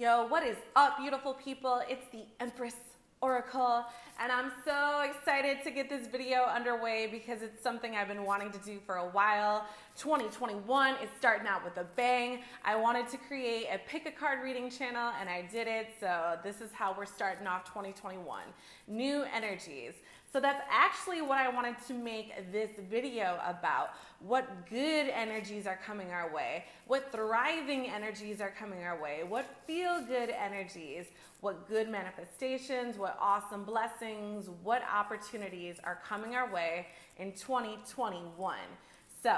Yo, what is up, beautiful people? It's the Empress Oracle, and I'm so excited to get this video underway because it's something I've been wanting to do for a while. 2021 is starting out with a bang. I wanted to create a pick a card reading channel, and I did it, so this is how we're starting off 2021. New energies. So that's actually what I wanted to make this video about. What good energies are coming our way? What thriving energies are coming our way? What feel-good energies? What good manifestations? What awesome blessings? What opportunities are coming our way in 2021? So,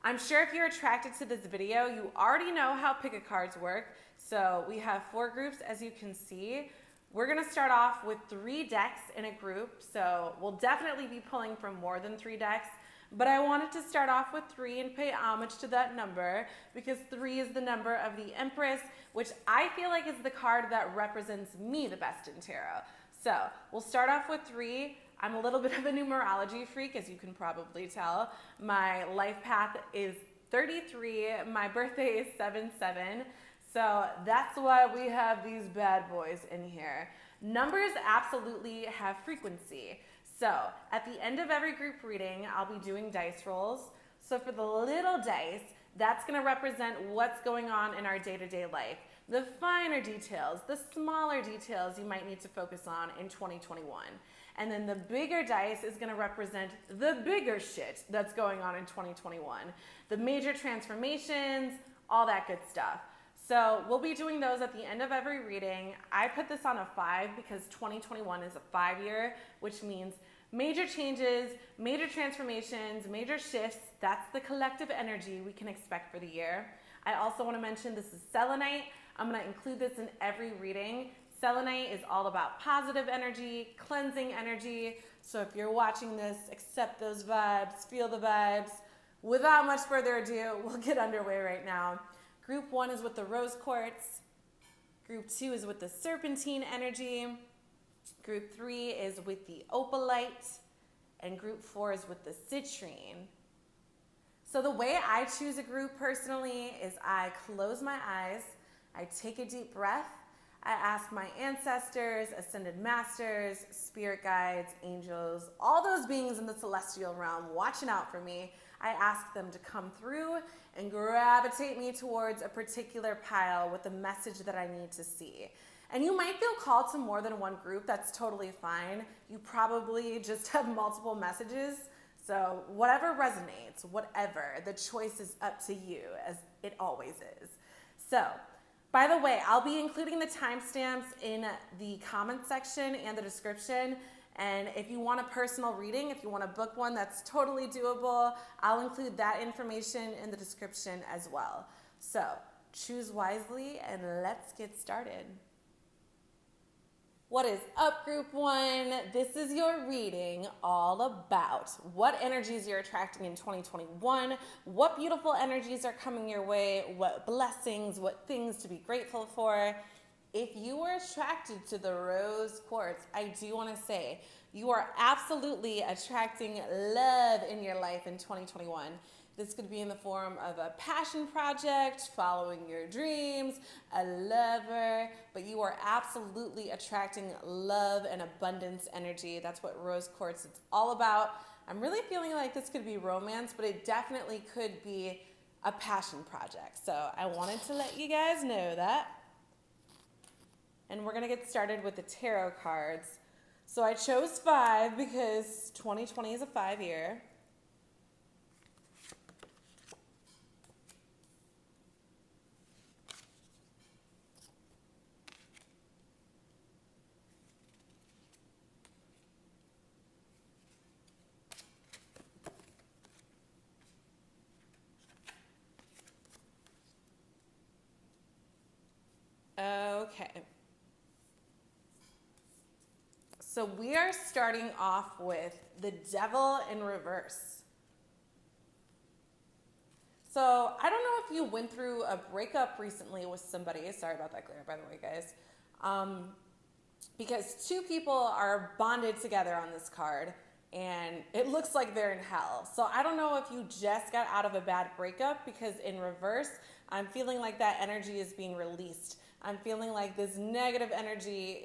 I'm sure if you're attracted to this video, you already know how pick-a-cards work. So we have 4 groups, as you can see. We're gonna start off with 3 decks in a group, so we'll definitely be pulling from more than 3 decks, but I wanted to start off with 3 and pay homage to that number because 3 is the number of the Empress, which I feel like is the card that represents me the best in tarot. So we'll start off with 3. I'm a little bit of a numerology freak, as you can probably tell. My life path is 33, my birthday is 7/7. So that's why we have these bad boys in here. Numbers absolutely have frequency. So at the end of every group reading, I'll be doing dice rolls. So for the little dice, that's gonna represent what's going on in our day-to-day life. The finer details, the smaller details you might need to focus on in 2021. And then the bigger dice is gonna represent the bigger shit that's going on in 2021. The major transformations, all that good stuff. So we'll be doing those at the end of every reading. I put this on a 5 because 2021 is a 5-year, which means major changes, major transformations, major shifts. That's the collective energy we can expect for the year. I also want to mention this is selenite. I'm going to include this in every reading. Selenite is all about positive energy, cleansing energy. So if you're watching this, accept those vibes, feel the vibes. Without much further ado, we'll get underway right now. Group 1 is with the rose quartz. Group 2 is with the serpentine energy. Group 3 is with the opalite. And group 4 is with the citrine. So the way I choose a group personally is I close my eyes, I take a deep breath, I ask my ancestors, ascended masters, spirit guides, angels, all those beings in the celestial realm watching out for me. I ask them to come through and gravitate me towards a particular pile with the message that I need to see. And you might feel called to more than one group. That's totally fine. You probably just have multiple messages. So whatever resonates, whatever, the choice is up to you, as it always is. So, by the way, I'll be including the timestamps in the comment section and the description. And if you want a personal reading, if you want to book one, that's totally doable. I'll include that information in the description as well. So choose wisely and let's get started. What is up, group 1? This is your reading all about what energies you're attracting in 2021, what beautiful energies are coming your way, what blessings, what things to be grateful for. If you were attracted to the rose quartz, I do want to say you are absolutely attracting love in your life in 2021. This could be in the form of a passion project, following your dreams, a lover, but you are absolutely attracting love and abundance energy. That's what rose quartz is all about. I'm really feeling like this could be romance, but it definitely could be a passion project. So I wanted to let you guys know that. And we're gonna get started with the tarot cards. So I chose 5 because 2020 is a 5-year. Okay. So we are starting off with the Devil in reverse. So I don't know if you went through a breakup recently with somebody. Sorry about that glare, by the way, guys. Because 2 people are bonded together on this card, and it looks like they're in hell. So I don't know if you just got out of a bad breakup, because in reverse, I'm feeling like that energy is being released. I'm feeling like this negative energy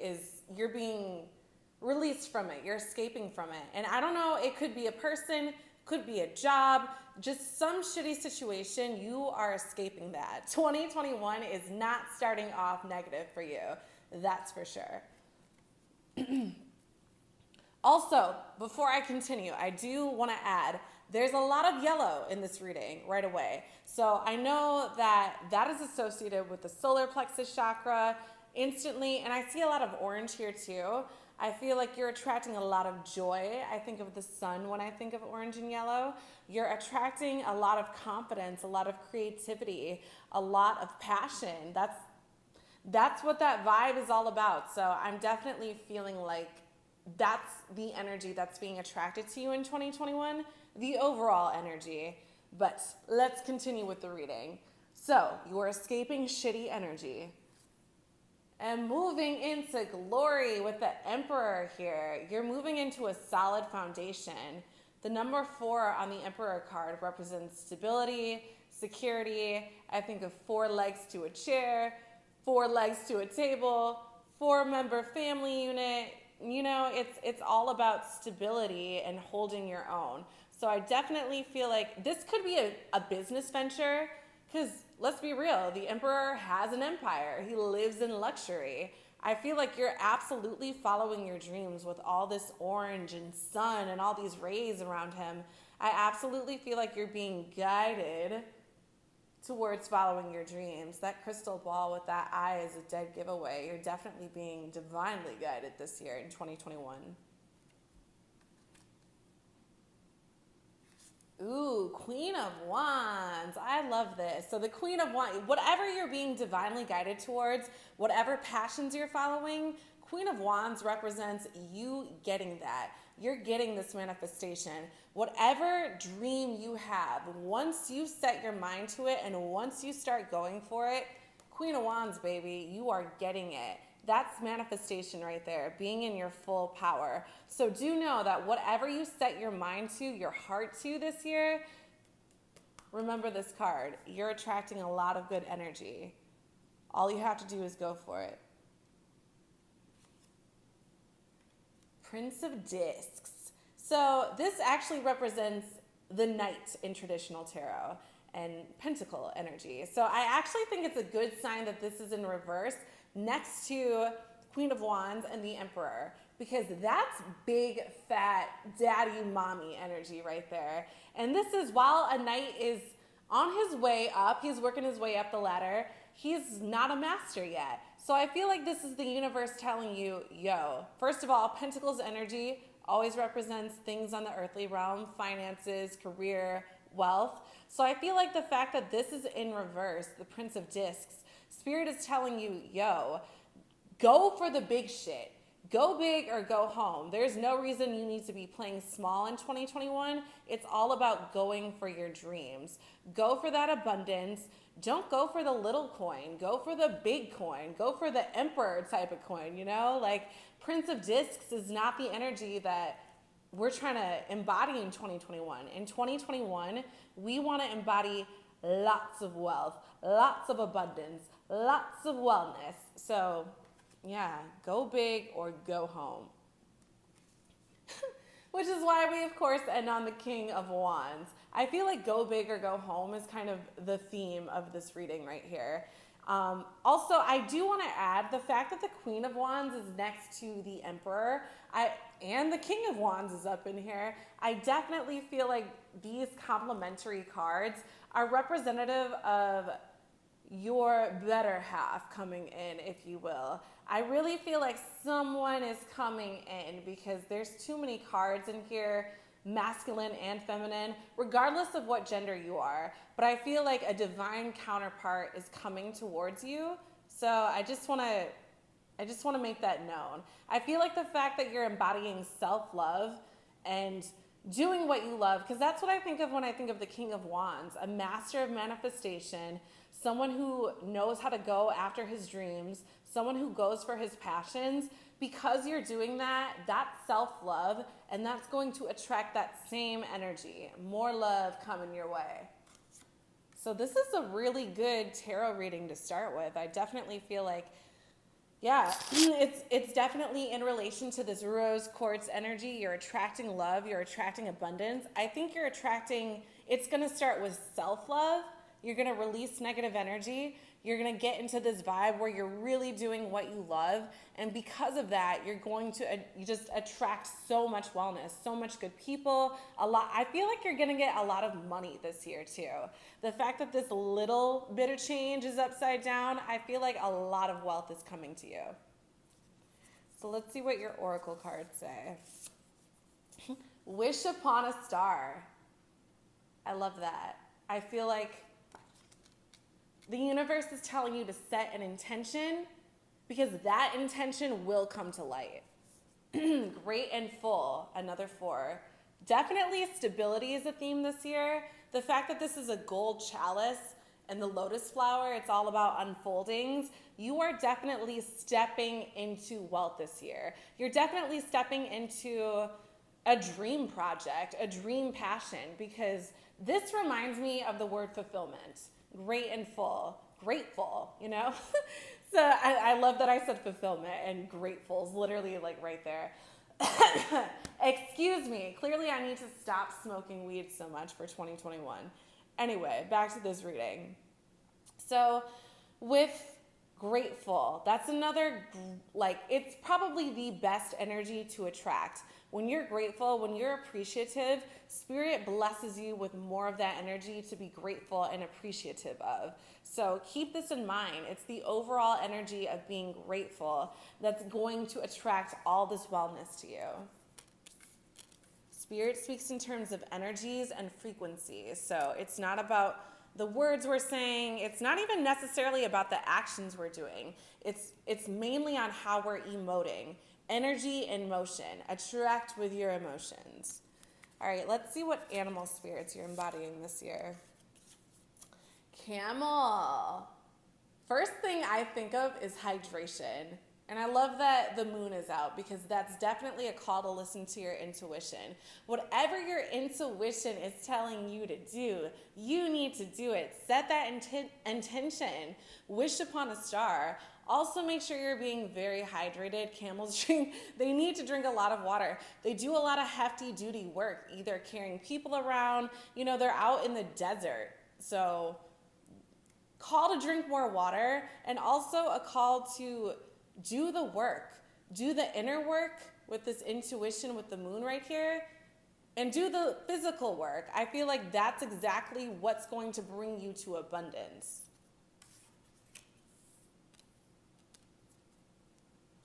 you're being released from it. You're escaping from it. And I don't know, it could be a person, could be a job, just some shitty situation. You are escaping that. 2021 is not starting off negative for you. That's for sure. Also, before I continue, I do want to add, there's a lot of yellow in this reading right away. So I know that is associated with the solar plexus chakra instantly, and I see a lot of orange here too. I feel like you're attracting a lot of joy. I think of the sun when I think of orange and yellow. You're attracting a lot of confidence, a lot of creativity, a lot of passion. That's what that vibe is all about. So I'm definitely feeling like that's the energy that's being attracted to you in 2021, the overall energy. But let's continue with the reading. So you're escaping shitty energy and moving into glory with the Emperor here. You're moving into a solid foundation. The number 4 on the Emperor card represents stability, security. I think of 4 legs to a chair, 4 legs to a table, 4-member family unit. You know, it's all about stability and holding your own. So I definitely feel like this could be a business venture, because let's be real, the Emperor has an empire. He lives in luxury. I feel like you're absolutely following your dreams with all this orange and sun and all these rays around him. I absolutely feel like you're being guided towards following your dreams. That crystal ball with that eye is a dead giveaway. You're definitely being divinely guided this year in 2021. Ooh, Queen of Wands. I love this. So the Queen of Wands, whatever you're being divinely guided towards, whatever passions you're following, Queen of Wands represents you getting that. You're getting this manifestation. Whatever dream you have, once you set your mind to it and once you start going for it, Queen of Wands, baby, you are getting it. That's manifestation right there, being in your full power. So do know that whatever you set your mind to, your heart to this year, remember this card. You're attracting a lot of good energy. All you have to do is go for it. Prince of Discs. So this actually represents the Knight in traditional tarot and Pentacle energy. So I actually think it's a good sign that this is in reverse next to Queen of Wands and the Emperor, because that's big, fat, daddy, mommy energy right there. And this is, while a knight is on his way up, he's working his way up the ladder, he's not a master yet. So I feel like this is the universe telling you, yo, first of all, Pentacles energy always represents things on the earthly realm, finances, career, wealth. So I feel like the fact that this is in reverse, the Prince of Discs, Spirit is telling you, yo, go for the big shit. Go big or go home. There's no reason you need to be playing small in 2021. It's all about going for your dreams. Go for that abundance. Don't go for the little coin. Go for the big coin. Go for the Emperor type of coin, you know? Like, Prince of Discs is not the energy that we're trying to embody in 2021. In 2021, we want to embody lots of wealth, lots of abundance, lots of wellness. So yeah, go big or go home. Which is why we, of course, end on the King of Wands. I feel like go big or go home is kind of the theme of this reading right here. Also, I do want to add the fact that the Queen of Wands is next to the Emperor and the King of Wands is up in here. I definitely feel like these complementary cards are representative of your better half coming in, if you will. I really feel like someone is coming in because there's too many cards in here, masculine and feminine, regardless of what gender you are. But I feel like a divine counterpart is coming towards you. So I just want to make that known. I feel like the fact that you're embodying self-love and doing what you love, because that's what I think of when I think of the King of Wands, a master of manifestation, someone who knows how to go after his dreams, someone who goes for his passions. Because you're doing that, that's self-love, and that's going to attract that same energy. More love coming your way. So this is a really good tarot reading to start with. I definitely feel like, yeah, it's definitely in relation to this rose quartz energy. You're attracting love. You're attracting abundance. I think you're attracting, it's going to start with self-love. You're going to release negative energy. You're going to get into this vibe where you're really doing what you love. And because of that, you're going to you just attract so much wellness, so much good people. I feel like you're going to get a lot of money this year too. The fact that this little bit of change is upside down, I feel like a lot of wealth is coming to you. So let's see what your oracle cards say. Wish upon a star. I love that. I feel like the universe is telling you to set an intention because that intention will come to light. Great and full, another 4. Definitely stability is a theme this year. The fact that this is a gold chalice and the lotus flower, it's all about unfoldings. You are definitely stepping into wealth this year. You're definitely stepping into a dream project, a dream passion, because this reminds me of the word fulfillment. Great and full, grateful, you know? So I love that I said fulfillment, and grateful is literally like right there. Excuse me. Clearly I need to stop smoking weed so much for 2021. Anyway, back to this reading. So with grateful, that's another, like, it's probably the best energy to attract. When you're grateful, when you're appreciative, Spirit blesses you with more of that energy to be grateful and appreciative of. So keep this in mind. It's the overall energy of being grateful that's going to attract all this wellness to you. Spirit speaks in terms of energies and frequencies. So it's not about the words we're saying. It's not even necessarily about the actions we're doing. It's mainly on how we're emoting. Energy and motion. Attract with your emotions. All right, let's see what animal spirits you're embodying this year. Camel. First thing I think of is hydration. And I love that the moon is out because that's definitely a call to listen to your intuition. Whatever your intuition is telling you to do, you need to do it. Set that intention. Wish upon a star. Also make sure you're being very hydrated. Camels they need to drink a lot of water. They do a lot of hefty duty work, either carrying people around, they're out in the desert. So call to drink more water, and also a call to do the work, do the inner work with this intuition with the moon right here, and do the physical work. I feel like that's exactly what's going to bring you to abundance.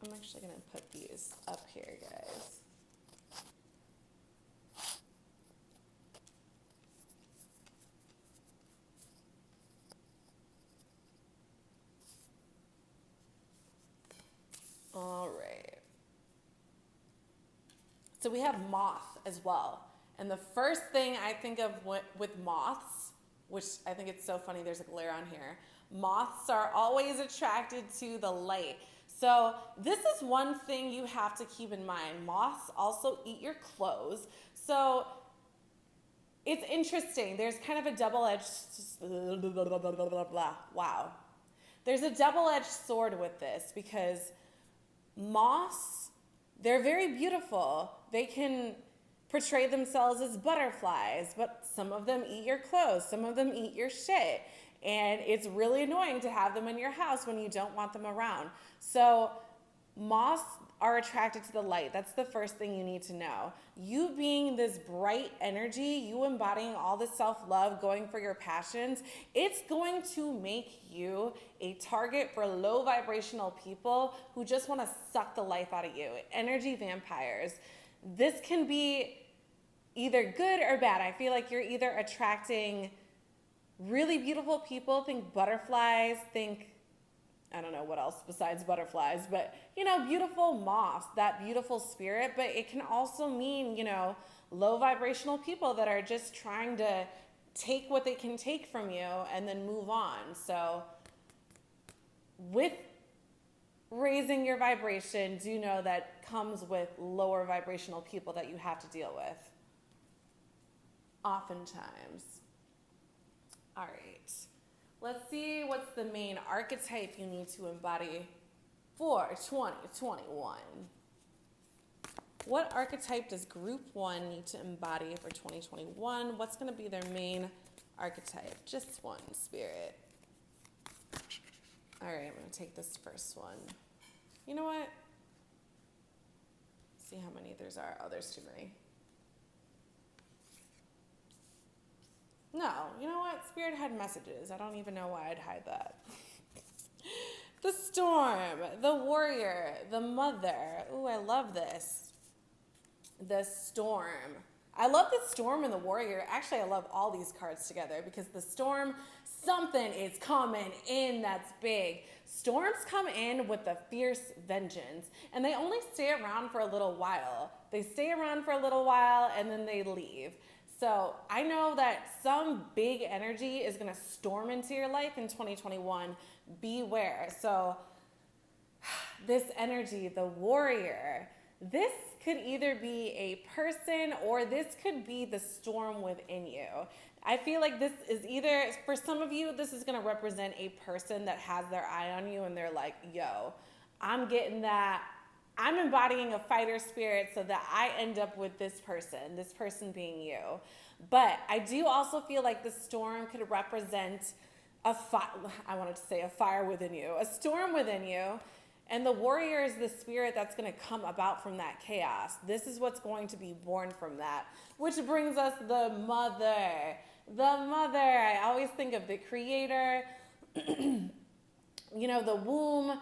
I'm actually going to put these up here, guys. All right. So we have moth as well. And the first thing I think of with moths, which I think it's so funny, there's a glare on here. Moths are always attracted to the light. So this is one thing you have to keep in mind. Moths also eat your clothes. So it's interesting. There's kind of a double-edged, wow. There's a double-edged sword with this because moths, they're very beautiful. They can portray themselves as butterflies, but some of them eat your clothes. Some of them eat your shit. And it's really annoying to have them in your house when you don't want them around. So moths are attracted to the light. That's the first thing you need to know. You being this bright energy, you embodying all this self-love, going for your passions, it's going to make you a target for low vibrational people who just want to suck the life out of you. Energy vampires. This can be either good or bad. I feel like you're either attracting really beautiful people, think butterflies, think, I don't know what else besides butterflies, but, beautiful moths, that beautiful spirit. But it can also mean, low vibrational people that are just trying to take what they can take from you and then move on. So with raising your vibration, do know that comes with lower vibrational people that you have to deal with. Oftentimes. All right. Let's see what's the main archetype you need to embody for 2021. What archetype does group 1 need to embody for 2021? What's going to be their main archetype? Just one, Spirit. All right, I'm going to take this first one. You know what? Let's see how many there are. Oh, there's too many. No, you know what? Spirit had messages. I don't even know why I'd hide that. The storm, the warrior, the mother. Ooh, I love this. The storm. I love the storm and the warrior. Actually, I love all these cards together because the storm, something is coming in that's big. Storms come in with a fierce vengeance, and they only stay around for a little while. They stay around for a little while, and then they leave. So I know that some big energy is going to storm into your life in 2021. Beware. So this energy, the warrior, this could either be a person or this could be the storm within you. I feel like this is either, for some of you, this is going to represent a person that has their eye on you and they're like, yo, I'm getting that. I'm embodying a fighter spirit so that I end up with this person being you. But I do also feel like the storm could represent a fire within you, a storm within you. And the warrior is the spirit that's going to come about from that chaos. This is what's going to be born from that, which brings us the mother. The mother, I always think of the creator, the womb.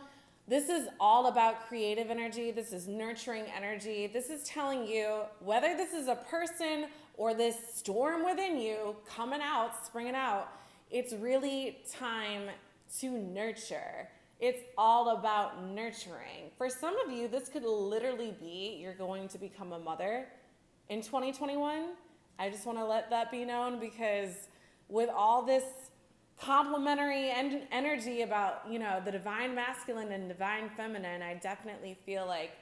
This is all about creative energy. This is nurturing energy. This is telling you whether this is a person or this storm within you coming out, springing out, it's really time to nurture. It's all about nurturing. For some of you, this could literally be you're going to become a mother in 2021. I just want to let that be known because with all this complementary energy about, the divine masculine and divine feminine, I definitely feel like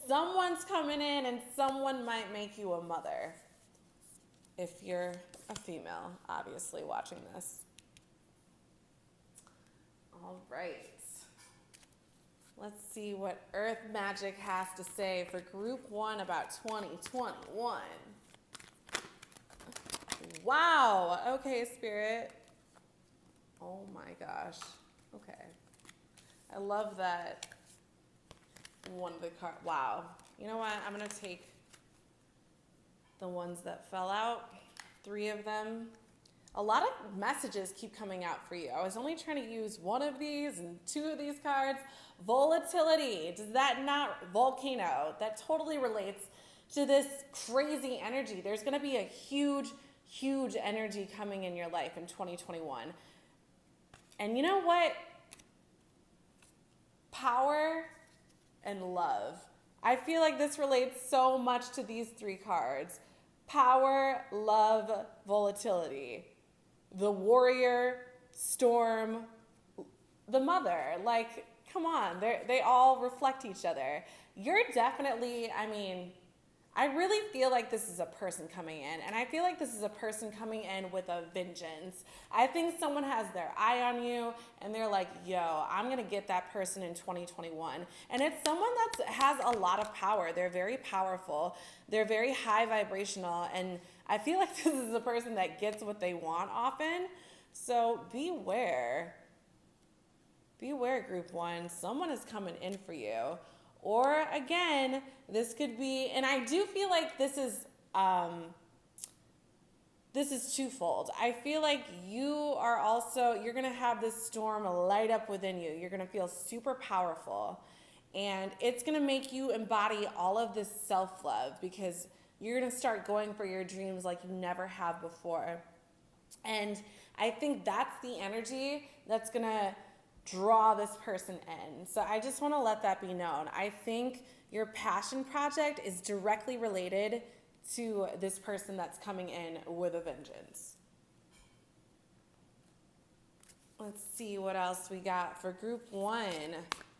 someone's coming in and someone might make you a mother. If you're a female, obviously, watching this. All right. Let's see what Earth Magic has to say for Group 1 about 2021. Wow. Okay, Spirit. Oh my gosh. Okay. I love that one of the cards. Wow. You know what? I'm going to take the ones that fell out, 3 of them. A lot of messages keep coming out for you. I was only trying to use 1 of these and 2 of these cards. Volatility. Does that not? Volcano. That totally relates to this crazy energy. There's going to be a huge, huge energy coming in your life in 2021. And you know what? Power and love. I feel like this relates so much to these 3 cards. Power, love, volatility. The warrior, storm, the mother. Like, come on, they all reflect each other. You're definitely, I really feel like this is a person coming in, and I feel like this is a person coming in with a vengeance. I think someone has their eye on you, and they're like, yo, I'm going to get that person in 2021. And it's someone that has a lot of power. They're very powerful. They're very high vibrational, and I feel like this is a person that gets what they want often. So beware. Beware, Group 1. Someone is coming in for you. Or again, this could be, and I do feel like this is twofold. I feel like you're going to have this storm light up within you. You're going to feel super powerful. And it's going to make you embody all of this self-love because you're going to start going for your dreams like you never have before. And I think that's the energy that's going to draw this person in. So I just want to let that be known. I think your passion project is directly related to this person that's coming in with a vengeance. Let's see what else we got for Group 1.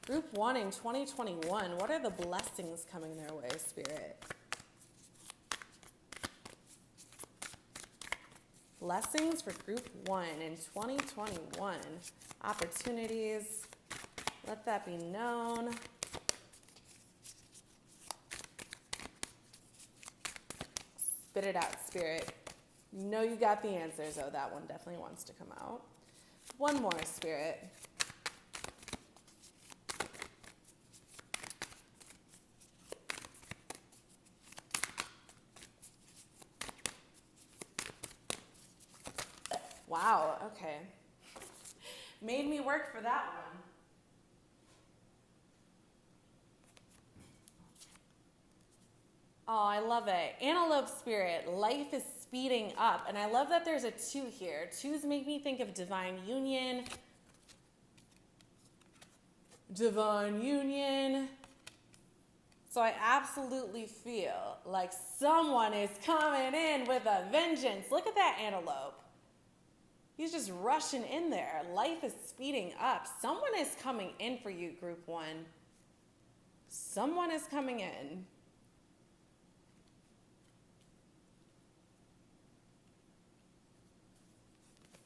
Group 1 in 2021. What are the blessings coming their way, Spirit? Blessings for group 1 in 2021. Opportunities. Let that be known. Spit it out, Spirit. You know you got the answers. Oh, that one definitely wants to come out. One more, Spirit. Wow, okay. Made me work for that one. Oh, I love it. Antelope Spirit, life is speeding up. And I love that there's a 2 here. 2s make me think of divine union. Divine union. So I absolutely feel like someone is coming in with a vengeance. Look at that antelope. He's just rushing in there. Life is speeding up. Someone is coming in for you, group 1. Someone is coming in.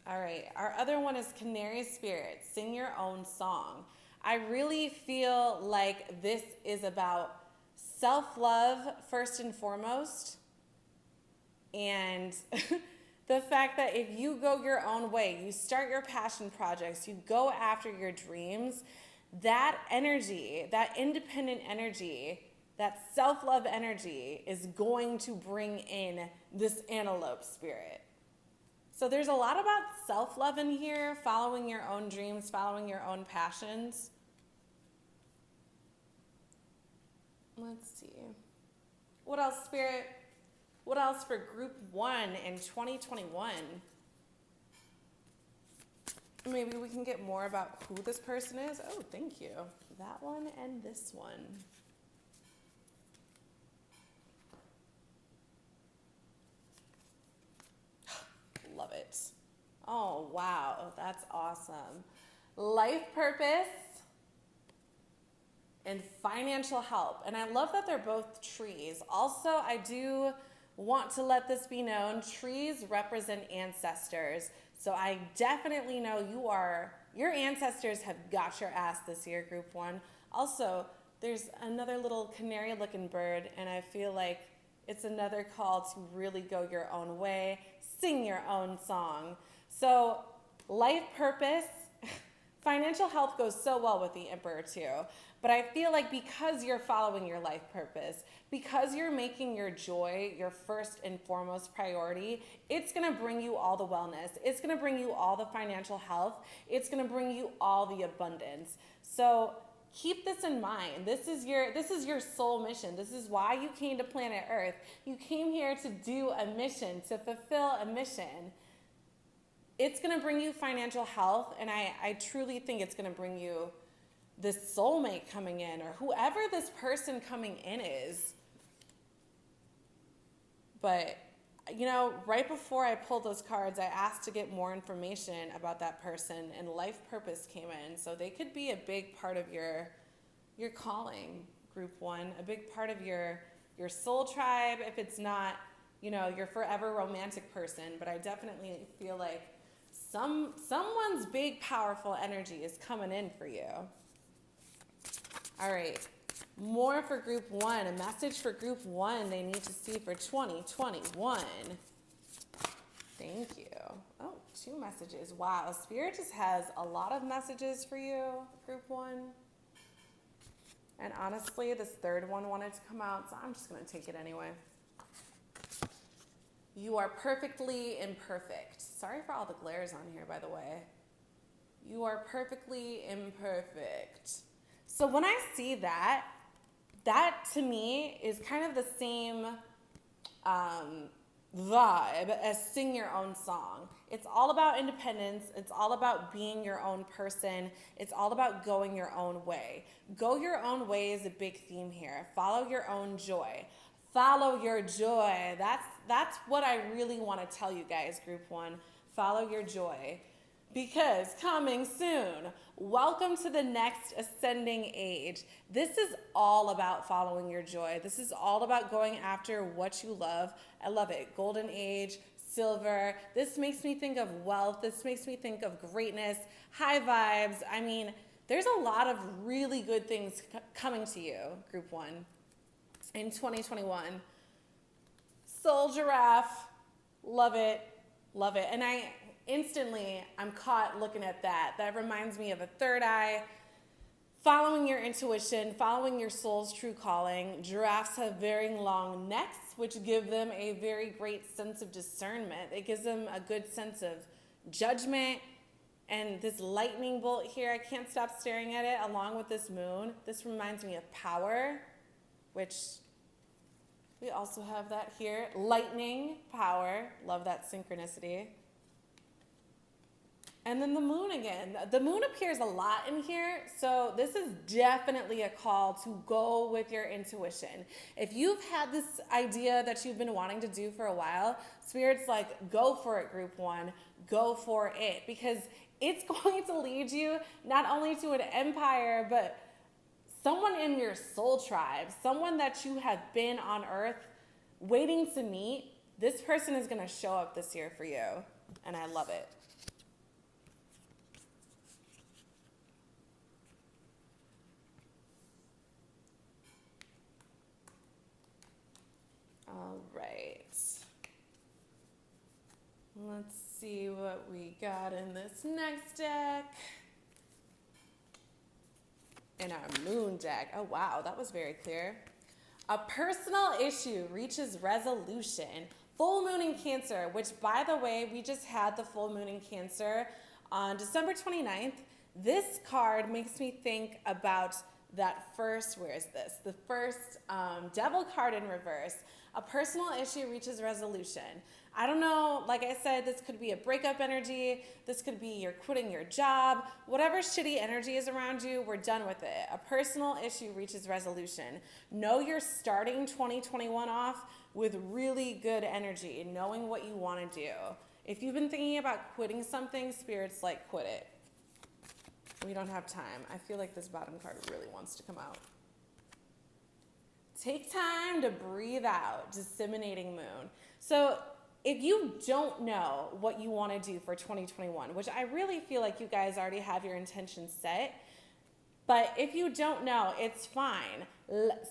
All right, our other one is Canary Spirit, sing your own song. I really feel like this is about self-love first and foremost, and the fact that if you go your own way, you start your passion projects, you go after your dreams, that energy, that independent energy, that self-love energy is going to bring in this antelope spirit. So there's a lot about self-love in here, following your own dreams, following your own passions. Let's see. What else, Spirit? What else for group 1 in 2021? Maybe we can get more about who this person is. Oh, thank you. That one and this one. Love it. Oh, wow. That's awesome. Life purpose and financial help. And I love that they're both trees. Also, I do want to let this be known, trees represent ancestors. So I definitely know your ancestors have got your ass this year, group 1. Also, there's another little canary looking bird, and I feel like it's another call to really go your own way, sing your own song. So life purpose, financial health goes so well with the Emperor too. But I feel like because you're following your life purpose, because you're making your joy your first and foremost priority, it's gonna bring you all the wellness. It's gonna bring you all the financial health. It's gonna bring you all the abundance. So keep this in mind. This is your soul mission. This is why you came to planet Earth. You came here to do a mission, to fulfill a mission. It's gonna bring you financial health, and I truly think it's gonna bring you this soulmate coming in, or whoever this person coming in is. But, you know, right before I pulled those cards, I asked to get more information about that person, and life purpose came in. So they could be a big part of your calling, group 1, a big part of your soul tribe, if it's not, you know, your forever romantic person. But I definitely feel like someone's big, powerful energy is coming in for you. All right, more for group 1, a message for group 1 they need to see for 2021. Thank you. Oh, 2 messages. Wow, Spirit just has a lot of messages for you, group 1. And honestly, this 3rd one wanted to come out, so I'm just gonna take it anyway. You are perfectly imperfect. Sorry for all the glares on here, by the way. You are perfectly imperfect. So when I see that to me is kind of the same vibe as sing your own song. It's all about independence. It's all about being your own person. It's all about going your own way. Go your own way is a big theme here. Follow your own joy. Follow your joy. That's what I really want to tell you guys, group 1. Follow your joy. Because coming soon, welcome to the next ascending age. This is all about following your joy. This is all about going after what you love. I love it. Golden age, silver. This makes me think of wealth. This makes me think of greatness, high vibes. I mean, there's a lot of really good things coming to you, Group 1, in 2021. Soul giraffe, love it, love it. And I'm caught looking at that. That reminds me of a third eye, following your intuition, following your soul's true calling. Giraffes have very long necks, which give them a very great sense of discernment. It gives them a good sense of judgment. And this lightning bolt here, I can't stop staring at it, along with this moon. This reminds me of power, which we also have that here. Lightning, power, love that synchronicity. And then the moon again. The moon appears a lot in here, so this is definitely a call to go with your intuition. If you've had this idea that you've been wanting to do for a while, Spirit's like, go for it, Group 1. Go for it, because it's going to lead you not only to an empire, but someone in your soul tribe, someone that you have been on earth waiting to meet. This person is going to show up this year for you, and I love it. All right. Let's see what we got in this next deck. In our moon deck. Oh, wow, that was very clear. A personal issue reaches resolution. Full moon in Cancer, which, by the way, we just had the full moon in Cancer on December 29th. This card makes me think about that first, where is this? The first devil card in reverse. A personal issue reaches resolution. I don't know, like I said, this could be a breakup energy. This could be you're quitting your job. Whatever shitty energy is around you, we're done with it. A personal issue reaches resolution. Know you're starting 2021 off with really good energy, knowing what you want to do. If you've been thinking about quitting something, Spirit's like, quit it. We don't have time. I feel like this bottom card really wants to come out. Take time to breathe out, disseminating moon. So if you don't know what you want to do for 2021, which I really feel like you guys already have your intentions set, but if you don't know, it's fine.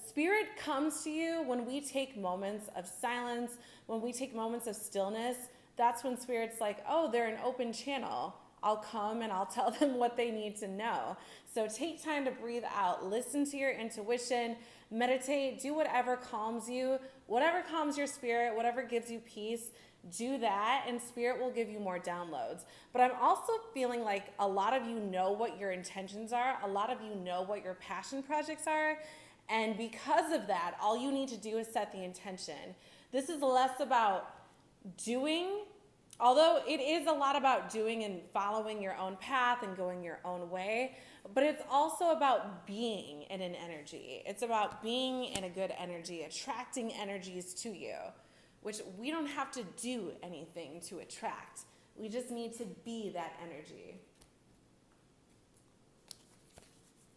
Spirit comes to you when we take moments of silence, when we take moments of stillness. That's when Spirit's like, oh, they're an open channel. I'll come and I'll tell them what they need to know. So take time to breathe out, listen to your intuition, meditate, do whatever calms you, whatever calms your spirit, whatever gives you peace, do that, and Spirit will give you more downloads. But I'm also feeling like a lot of you know what your intentions are, a lot of you know what your passion projects are, and because of that, all you need to do is set the intention. This is less about doing, although it is a lot about doing and following your own path and going your own way, but it's also about being in an energy. It's about being in a good energy, attracting energies to you, which we don't have to do anything to attract. We just need to be that energy.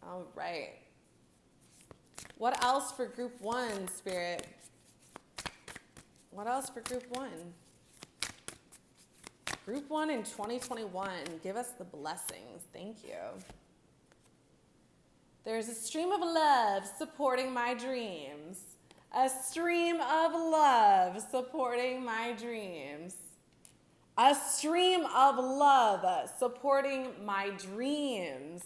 All right. What else for Group 1, Spirit? What else for Group 1? Group 1 in 2021, give us the blessings. Thank you. There's a stream of love supporting my dreams. A stream of love supporting my dreams. A stream of love supporting my dreams.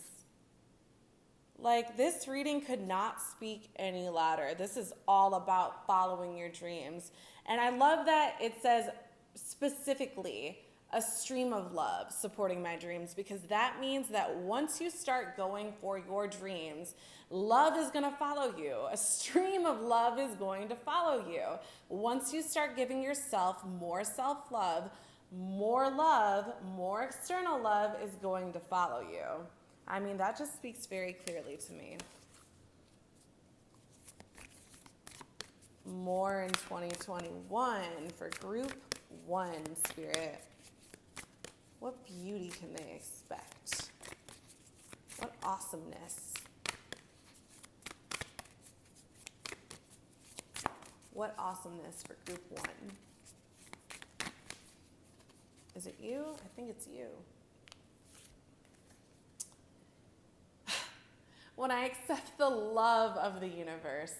Like, this reading could not speak any louder. This is all about following your dreams. And I love that it says specifically, a stream of love supporting my dreams, because that means that once you start going for your dreams, love is going to follow you. A stream of love is going to follow you. Once you start giving yourself more self-love, more external love is going to follow you. I mean, that just speaks very clearly to me. More in 2021 for Group 1, Spirit. What beauty can they expect? What awesomeness. What awesomeness for Group 1. Is it you? I think it's you. When I accept the love of the universe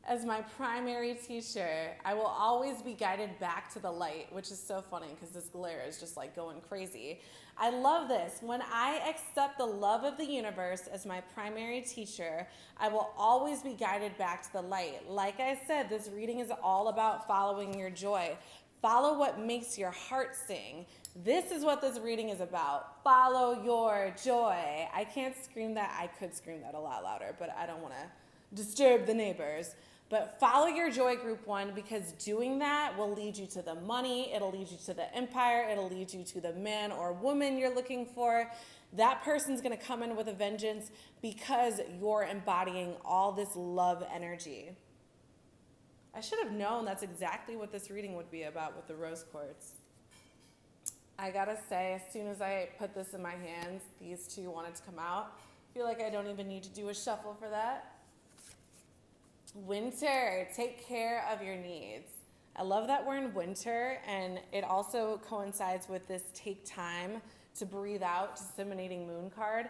as my primary teacher, I will always be guided back to the light, which is so funny because this glare is just like going crazy. I love this. When I accept the love of the universe as my primary teacher, I will always be guided back to the light. Like I said, this reading is all about following your joy. Follow what makes your heart sing. This is what this reading is about. Follow your joy. I can't scream that. I could scream that a lot louder, but I don't want to disturb the neighbors. But follow your joy, group one, because doing that will lead you to the money. It'll lead you to the empire. It'll lead you to the man or woman you're looking for. That person's going to come in with a vengeance because you're embodying all this love energy. I should have known that's exactly what this reading would be about with the rose quartz. I gotta say, as soon as I put this in my hands, these two wanted to come out. I feel like I don't even need to do a shuffle for that. Winter, take care of your needs. I love that we're in winter, and it also coincides with this take time to breathe out, disseminating moon card.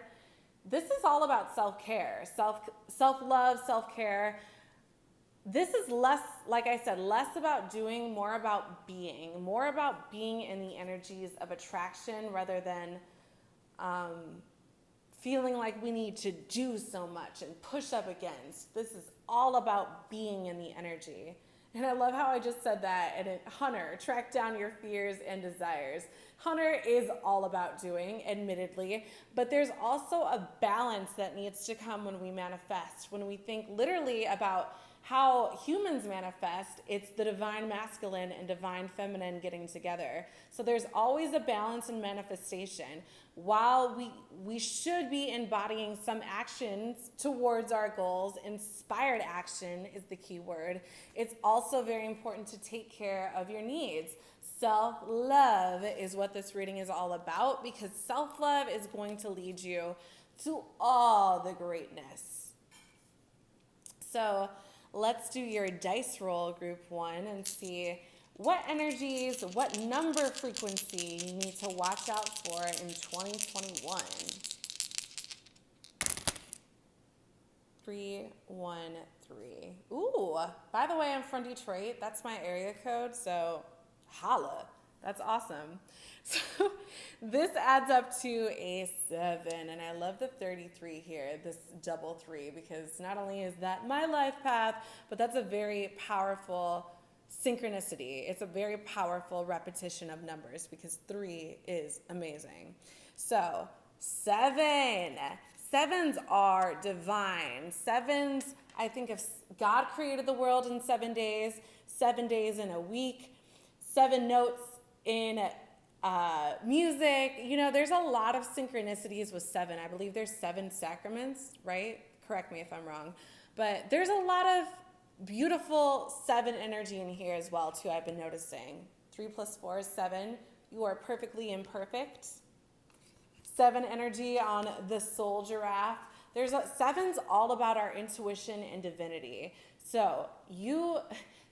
This is all about self-care, self-love, self-care. This is less, like I said, less about doing, more about being in the energies of attraction rather than feeling like we need to do so much and push up against. This is all about being in the energy. And I love how I just said that. And Hunter, track down your fears and desires. Hunter is all about doing, admittedly, but there's also a balance that needs to come when we manifest. When we think literally about how humans manifest, it's the divine masculine and divine feminine getting together. So there's always a balance in manifestation. While we should be embodying some actions towards our goals, inspired action is the key word, it's also very important to take care of your needs. Self-love is what this reading is all about, because self-love is going to lead you to all the greatness. So let's do your dice roll, group one, and see what energies, what number frequency you need to watch out for in 2021. 313. Ooh, by the way, I'm from Detroit. That's my area code, so holla. That's awesome. So this adds up to a 7, and I love the 33 here, this double 3, because not only is that my life path, but that's a very powerful synchronicity. It's a very powerful repetition of numbers because 3 is amazing. So 7. 7s are divine. 7s, I think if God created the world in 7 days, 7 days in a week, 7 notes in music. You know, there's a lot of synchronicities with 7. I believe there's 7 sacraments, right? Correct me if I'm wrong. But there's a lot of beautiful 7 energy in here as well, too, I've been noticing. 3 plus 4 is 7. You are perfectly imperfect. 7 energy on the soul giraffe. There's 7's all about our intuition and divinity. So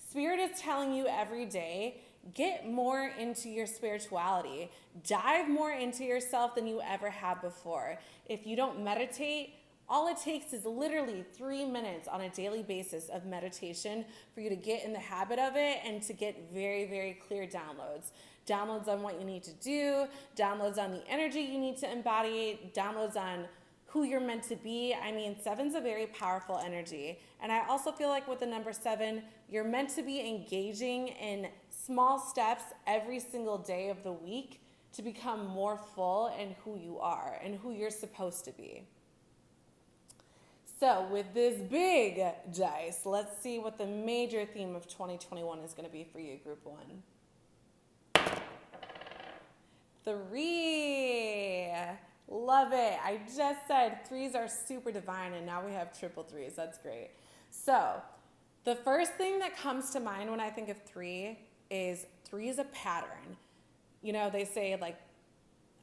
Spirit is telling you every day, get more into your spirituality. Dive more into yourself than you ever have before. If you don't meditate, all it takes is literally 3 minutes on a daily basis of meditation for you to get in the habit of it and to get very, very clear downloads. Downloads on what you need to do, downloads on the energy you need to embody, downloads on who you're meant to be. I mean, 7's a very powerful energy. And I also feel like with the number 7, you're meant to be engaging in small steps every single day of the week to become more full in who you are and who you're supposed to be. So with this big dice, let's see what the major theme of 2021 is going to be for you, group 1. 3. Love it. I just said 3s are super divine, and now we have triple 3s. That's great. So the first thing that comes to mind when I think of 3 is 3 is a pattern. You know, they say, like,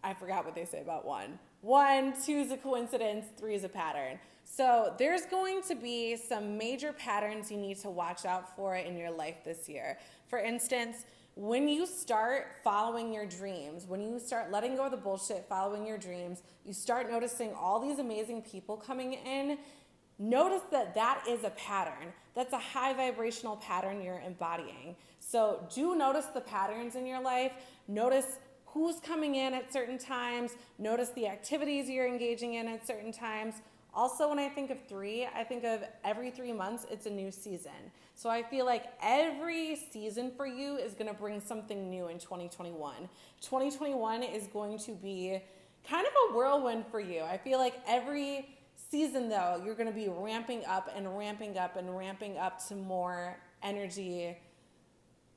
I forgot what they say about 1. 1, 2 is a coincidence, 3 is a pattern. So there's going to be some major patterns you need to watch out for in your life this year. For instance, when you start following your dreams, when you start letting go of the bullshit, following your dreams, you start noticing all these amazing people coming in. Notice that that is a pattern. That's a high vibrational pattern you're embodying. So do notice the patterns in your life. Notice who's coming in at certain times. Notice the activities you're engaging in at certain times. Also, when I think of 3, I think of every 3 months, it's a new season. So I feel like every season for you is going to bring something new in 2021. 2021 is going to be kind of a whirlwind for you. I feel like every season, though, you're going to be ramping up and ramping up and ramping up to more energy.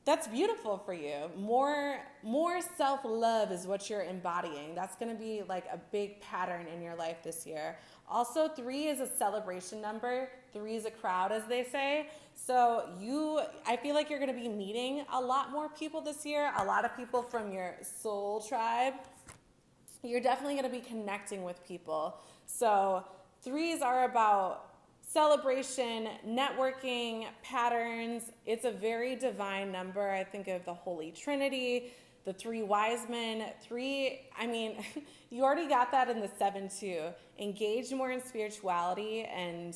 That's beautiful for you. More self-love is what you're embodying. That's going to be like a big pattern in your life this year. Also, 3 is a celebration number. 3 is a crowd, as they say. So I feel like you're going to be meeting a lot more people this year, a lot of people from your soul tribe. You're definitely going to be connecting with people. So 3s are about celebration, networking, patterns. It's a very divine number. I think of the Holy Trinity, the 3 wise men. 3, I mean, you already got that in the 7 too. Engage more in spirituality. And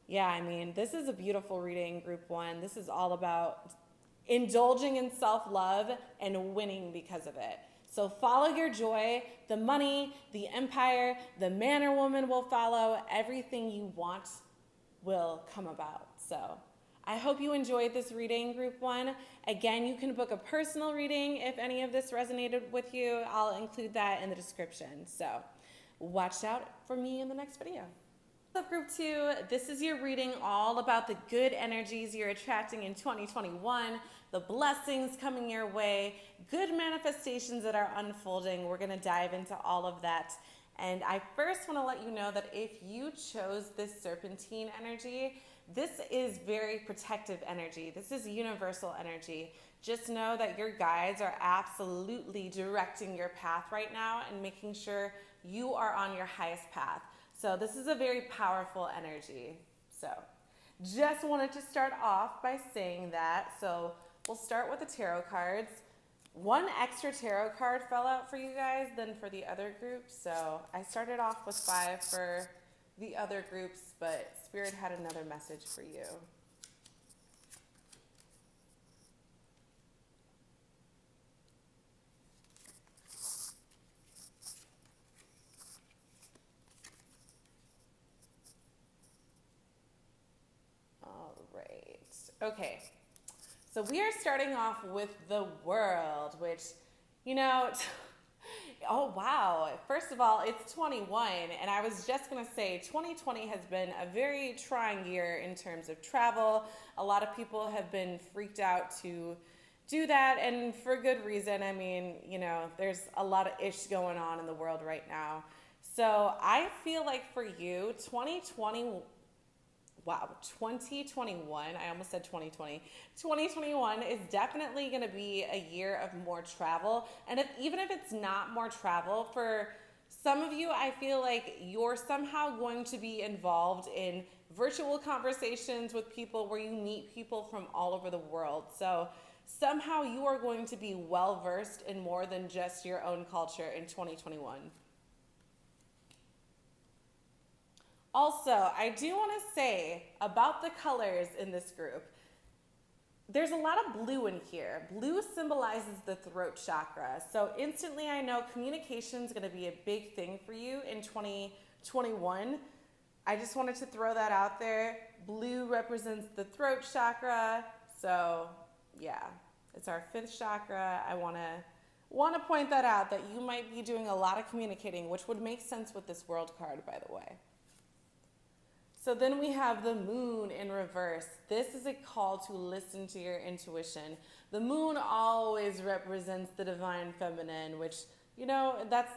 yeah, I mean, this is a beautiful reading, group 1. This is all about indulging in self-love and winning because of it. So follow your joy. The money, the empire, the man or woman will follow. Everything you want will come about. So I hope you enjoyed this reading, group 1. Again, you can book a personal reading if any of this resonated with you. I'll include that in the description. So watch out for me in the next video. What's up, group 2? This is your reading all about the good energies you're attracting in 2021, the blessings coming your way, good manifestations that are unfolding. We're going to dive into all of that. And I first want to let you know that if you chose this serpentine energy, this is very protective energy. This is universal energy. Just know that your guides are absolutely directing your path right now and making sure you are on your highest path. So this is a very powerful energy. So just wanted to start off by saying that. So we'll start with the tarot cards. 1 extra tarot card fell out for you guys than for the other groups. So I started off with 5 for the other groups, but Spirit had another message for you. All right. Okay. So we are starting off with the World, which, you know, oh wow. First of all, it's 21, and I was just going to say 2020 has been a very trying year in terms of travel. A lot of people have been freaked out to do that, and for good reason. I mean, you know, there's a lot of ish going on in the world right now. So I feel like for you, 2021, I almost said 2020. 2021 is definitely going to be a year of more travel. And even if it's not more travel, for some of you, I feel like you're somehow going to be involved in virtual conversations with people where you meet people from all over the world. So somehow you are going to be well versed in more than just your own culture in 2021. Also, I do want to say about the colors in this group, there's a lot of blue in here. Blue symbolizes the throat chakra. So instantly I know communication is going to be a big thing for you in 2021. I just wanted to throw that out there. Blue represents the throat chakra. So yeah, it's our 5th chakra. I want to point that out, that you might be doing a lot of communicating, which would make sense with this World card, by the way. So then we have the Moon in reverse. This is a call to listen to your intuition. The Moon always represents the divine feminine, which, you know, that's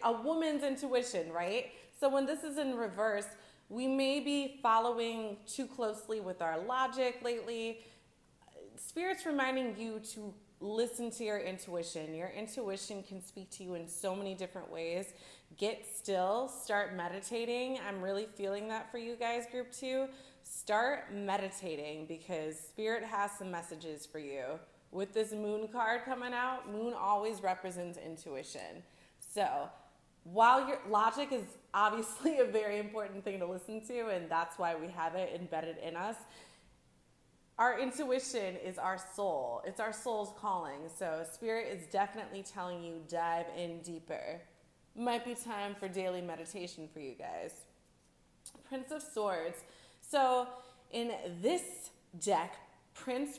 a woman's intuition, right? So when this is in reverse, we may be following too closely with our logic lately. Spirit's reminding you to listen to your intuition. Your intuition can speak to you in so many different ways. Get still, start meditating. I'm really feeling that for you guys, group 2. Start meditating because Spirit has some messages for you. with this moon card coming out, moon always represents intuition. So while your logic is obviously a very important thing to listen to, and that's why we have it embedded in us, our intuition is our soul. It's our soul's calling. So Spirit is definitely telling you dive in deeper. Might be time for daily meditation for you guys. Prince of Swords. So in this deck, Prince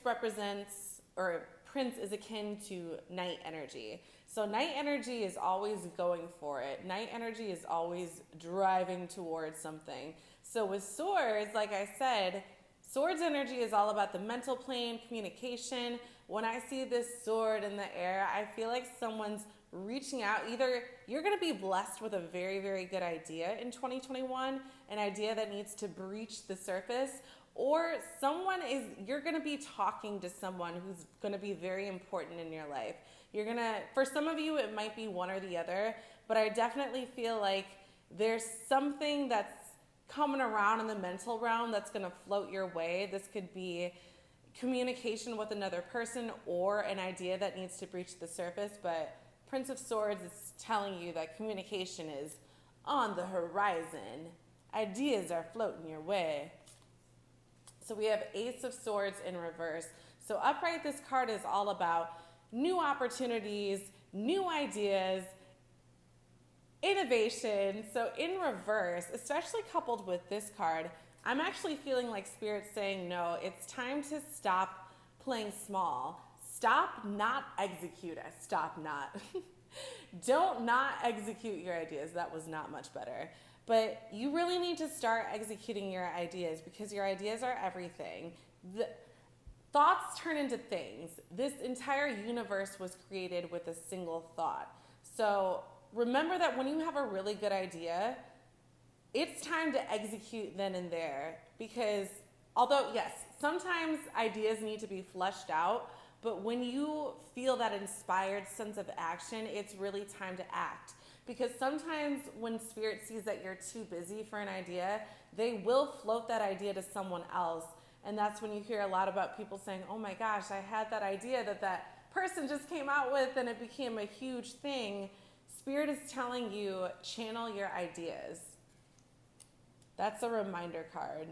is akin to night energy. So night energy is always going for it. Night energy is always driving towards something. So with swords, like I said, swords energy is all about the mental plane, communication. When I see this sword in the air, I feel like someone's reaching out. Either you're going to be blessed with a very, very good idea in 2021, an idea that needs to breach the surface, or you're going to be talking to someone who's going to be very important in your life. For some of you, it might be one or the other, but I definitely feel like there's something that's coming around in the mental realm that's going to float your way. This could be communication with another person or an idea that needs to breach the surface, but Prince of Swords is telling you that communication is on the horizon. Ideas are floating your way. So we have Ace of Swords in reverse. So upright, this card is all about new opportunities, new ideas, innovation. So in reverse, especially coupled with this card, I'm actually feeling like Spirit's saying, no, it's time to stop playing small. Stop not execute. Stop not. Don't not execute your ideas. That was not much better. But you really need to start executing your ideas because your ideas are everything. The thoughts turn into things. This entire universe was created with a single thought. So remember that when you have a really good idea, it's time to execute then and there. Because although, yes, sometimes ideas need to be fleshed out, but when you feel that inspired sense of action, it's really time to act. Because sometimes when Spirit sees that you're too busy for an idea, they will float that idea to someone else. And that's when you hear a lot about people saying, oh my gosh, I had that idea that person just came out with and it became a huge thing. Spirit is telling you, channel your ideas. That's a reminder card.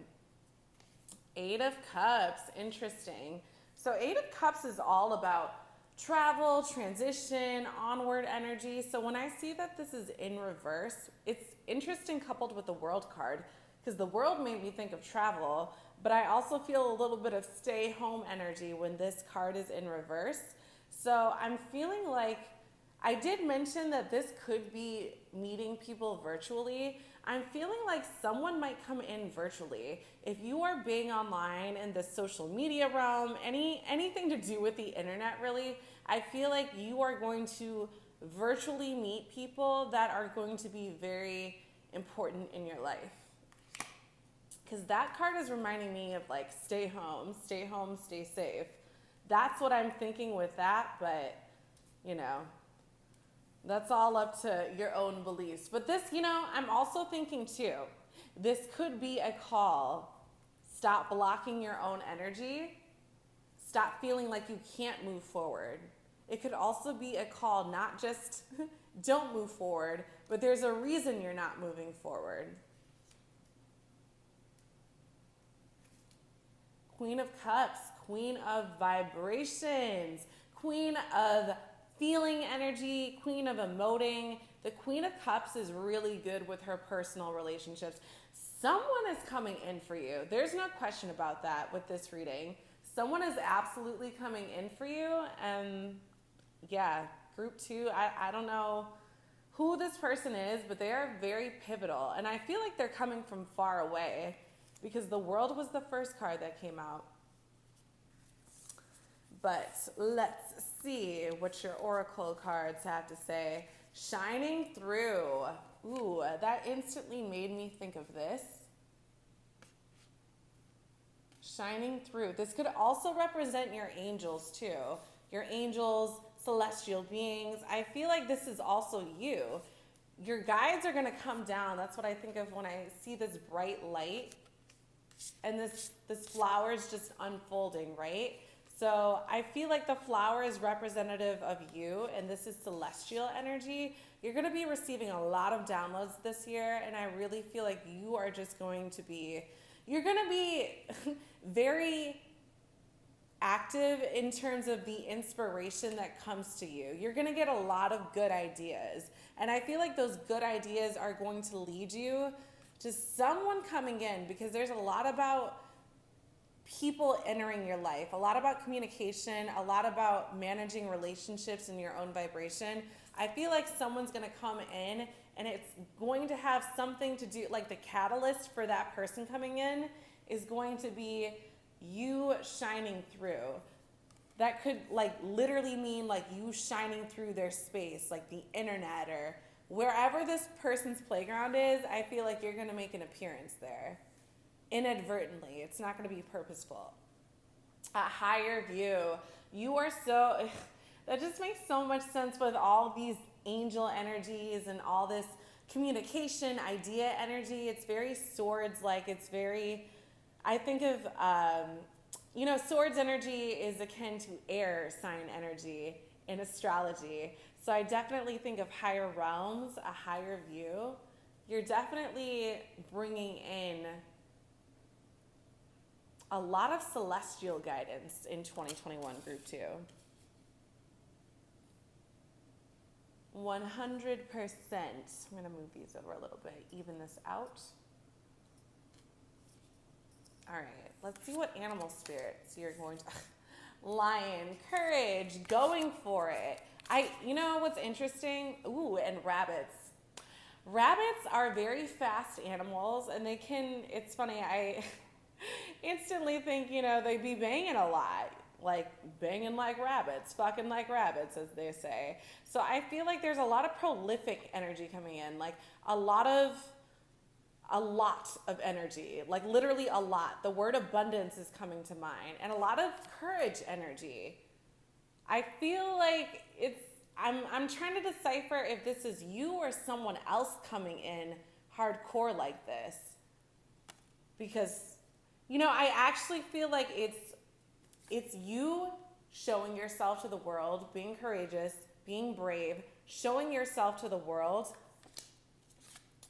Eight of Cups, interesting. So Eight of Cups is all about travel, transition, onward energy. So when I see that this is in reverse, it's interesting coupled with the World card because the World made me think of travel, but I also feel a little bit of stay home energy when this card is in reverse. So I'm feeling like I did mention that this could be meeting people virtually. I'm feeling like someone might come in virtually. If you are being online in the social media realm, anything to do with the internet really, I feel like you are going to virtually meet people that are going to be very important in your life. Because that card is reminding me of like stay home, stay safe. That's what I'm thinking with that, but you know, that's all up to your own beliefs. But this, I'm also thinking too, this could be a call. Stop blocking your own energy. Stop feeling like you can't move forward. It could also be a call, not just don't move forward, but there's a reason you're not moving forward. Queen of Cups, Queen of Vibrations, Queen of feeling energy, Queen of emoting. The Queen of Cups is really good with her personal relationships. Someone is coming in for you. There's no question about that with this reading. Someone is absolutely coming in for you. And yeah, group 2, I don't know who this person is, but they are very pivotal. And I feel like they're coming from far away because the World was the first card that came out. But let's see what your oracle cards have to say. Shining through. Ooh, that instantly made me think of this. Shining through. This could also represent your angels too. Your angels, celestial beings. I feel like this is also you. Your guides are going to come down. That's what I think of when I see this bright light and this flower is just unfolding, right? So I feel like the flower is representative of you, and this is celestial energy. You're going to be receiving a lot of downloads this year, and I really feel like you are just going to be, you're going to be very active in terms of the inspiration that comes to you. You're going to get a lot of good ideas, and I feel like those good ideas are going to lead you to someone coming in, because there's a lot about people entering your life, a lot about communication, a lot about managing relationships in your own vibration. I feel like someone's going to come in and it's going to have something to do, like the catalyst for that person coming in is going to be you shining through. That could like literally mean like you shining through their space, like the internet or wherever this person's playground is. I feel like you're going to make an appearance there. Inadvertently, it's not going to be purposeful. A higher view. You are so, that just makes so much sense with all these angel energies and all this communication, idea energy. It's very swords, like it's very, I think of, you know, swords energy is akin to air sign energy in astrology. So I definitely think of higher realms, a higher view. You're definitely bringing in a lot of celestial guidance in 2021, group 2. 100%. I'm going to move these over a little bit, even this out. All right, let's see what animal spirits you're going to... Lion, courage, going for it. You know what's interesting? Ooh, and rabbits. Rabbits are very fast animals, and they can, it's funny, I instantly think, you know, they be banging a lot, like banging like rabbits, fucking like rabbits, as they say. So I feel like there's a lot of prolific energy coming in, like a lot of energy, like literally a lot. The word abundance is coming to mind, and a lot of courage energy. I feel like I'm trying to decipher if this is you or someone else coming in hardcore like this, because you know, I actually feel like it's you showing yourself to the world, being courageous, being brave, showing yourself to the world.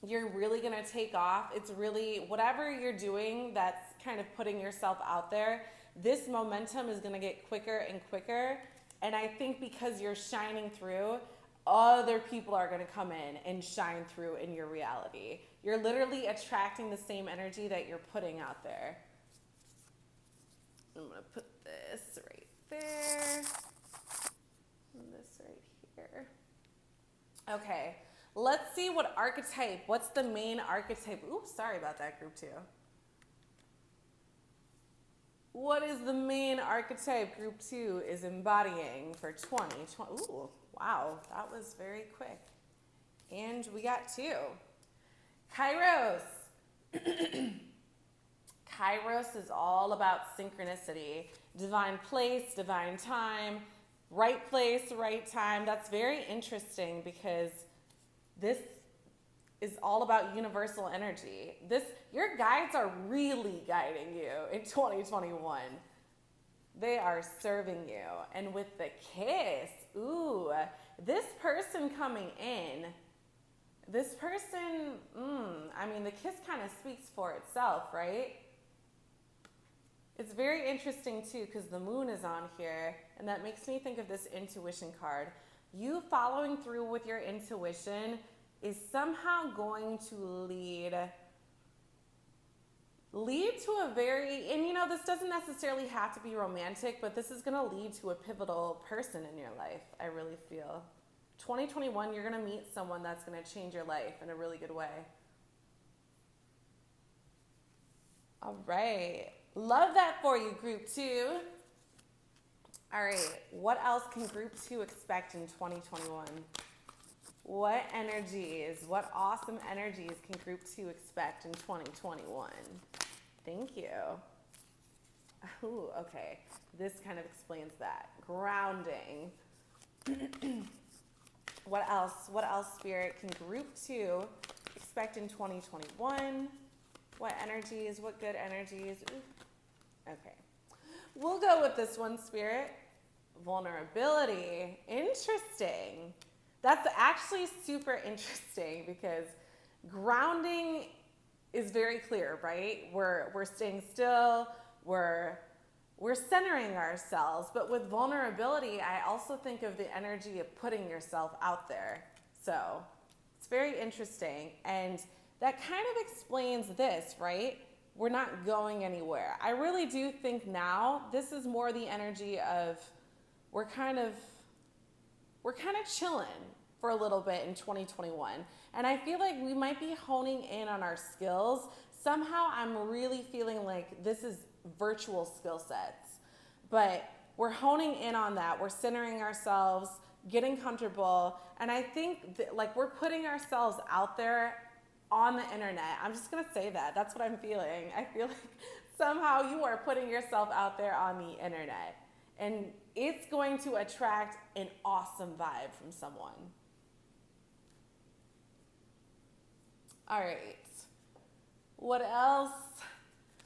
You're really going to take off. It's really, whatever you're doing that's kind of putting yourself out there, this momentum is going to get quicker and quicker. And I think because you're shining through, other people are going to come in and shine through in your reality. You're literally attracting the same energy that you're putting out there. I'm going to put this right there. And this right here. Okay. Let's see what archetype, what's the main archetype? Oops, sorry about that, group 2. What is the main archetype group 2 is embodying for 2020? Ooh, wow, that was very quick. And we got 2. Kairos. Kairos is all about synchronicity, divine place, divine time, right place, right time. That's very interesting because this is all about universal energy. Your guides are really guiding you in 2021. They are serving you. And with the kiss, ooh, this person coming in, this person, I mean, the kiss kind of speaks for itself, right? It's very interesting too because the moon is on here, and that makes me think of this intuition card. You following through with your intuition is somehow going to lead to a very, and you know, this doesn't necessarily have to be romantic, but this is going to lead to a pivotal person in your life, I really feel. 2021, you're going to meet someone that's going to change your life in a really good way. All right. Love that for you, group 2. All right. What else can group 2 expect in 2021? What energies, what awesome energies can group 2 expect in 2021? Thank you. Ooh, okay. This kind of explains that. Grounding. What else? What else, Spirit, can group 2 expect in 2021? What energies? What good energies? Ooh. Okay. We'll go with this one, Spirit. Vulnerability. Interesting. That's actually super interesting because grounding is very clear, right? We're staying still, we're centering ourselves, but with vulnerability, I also think of the energy of putting yourself out there. So it's very interesting, and that kind of explains this, right? We're not going anywhere. I really do think now this is more the energy of we're kind of chilling for a little bit in 2021. And I feel like we might be honing in on our skills. Somehow I'm really feeling like this is virtual skill sets, but we're honing in on that. We're centering ourselves, getting comfortable. And I think like we're putting ourselves out there on the internet. I'm just gonna say that. That's what I'm feeling. I feel like somehow you are putting yourself out there on the internet, and it's going to attract an awesome vibe from someone. All right. What else?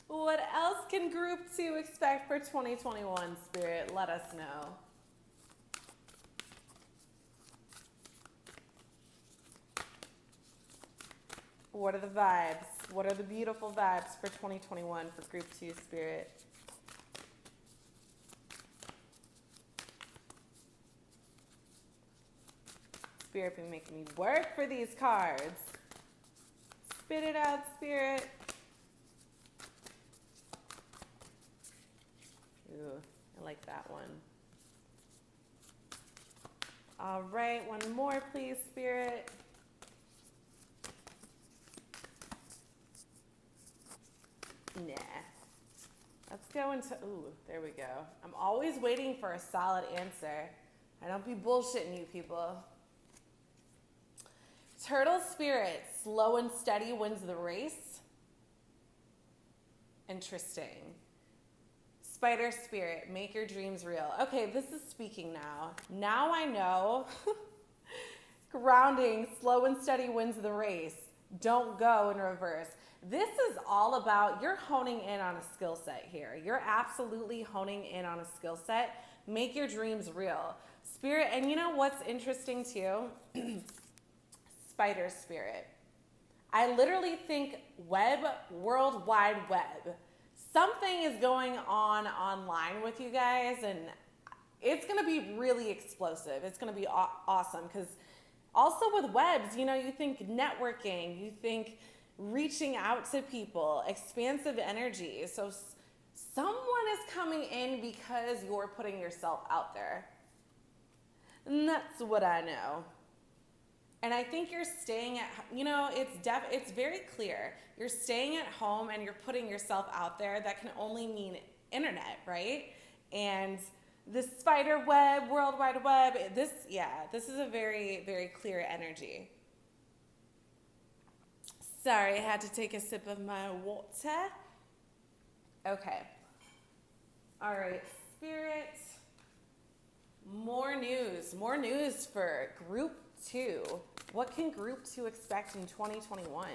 What else can Group 2 expect for 2021, Spirit? Let us know. What are the vibes? What are the beautiful vibes for 2021 for Group 2, Spirit? Spirit been making me work for these cards. Spit it out, Spirit. Ooh, I like that one. All right, one more, please, Spirit. Nah. Let's go into, ooh, there we go. I'm always waiting for a solid answer. I don't be bullshitting you people. Turtle Spirit, slow and steady wins the race. Interesting. Spider Spirit, make your dreams real. Okay, this is speaking now. Now I know. Grounding, slow and steady wins the race. Don't go in reverse. This is all about, you're honing in on a skill set here. You're absolutely honing in on a skill set. Make your dreams real. Spirit, and you know what's interesting too? Spider Spirit. I literally think web, World Wide Web. Something is going on online with you guys, and it's going to be really explosive. It's going to be awesome because also with webs, you know, you think networking, you think reaching out to people, expansive energy. So someone is coming in because you're putting yourself out there. And that's what I know. And I think you're staying at, you know, it's very clear. You're staying at home and you're putting yourself out there. That can only mean internet, right? And the spider web, World Wide Web, this is a very, very clear energy. Sorry, I had to take a sip of my water. Okay. All right, Spirit. More news for Group 2. What can Group 2 expect in 2021?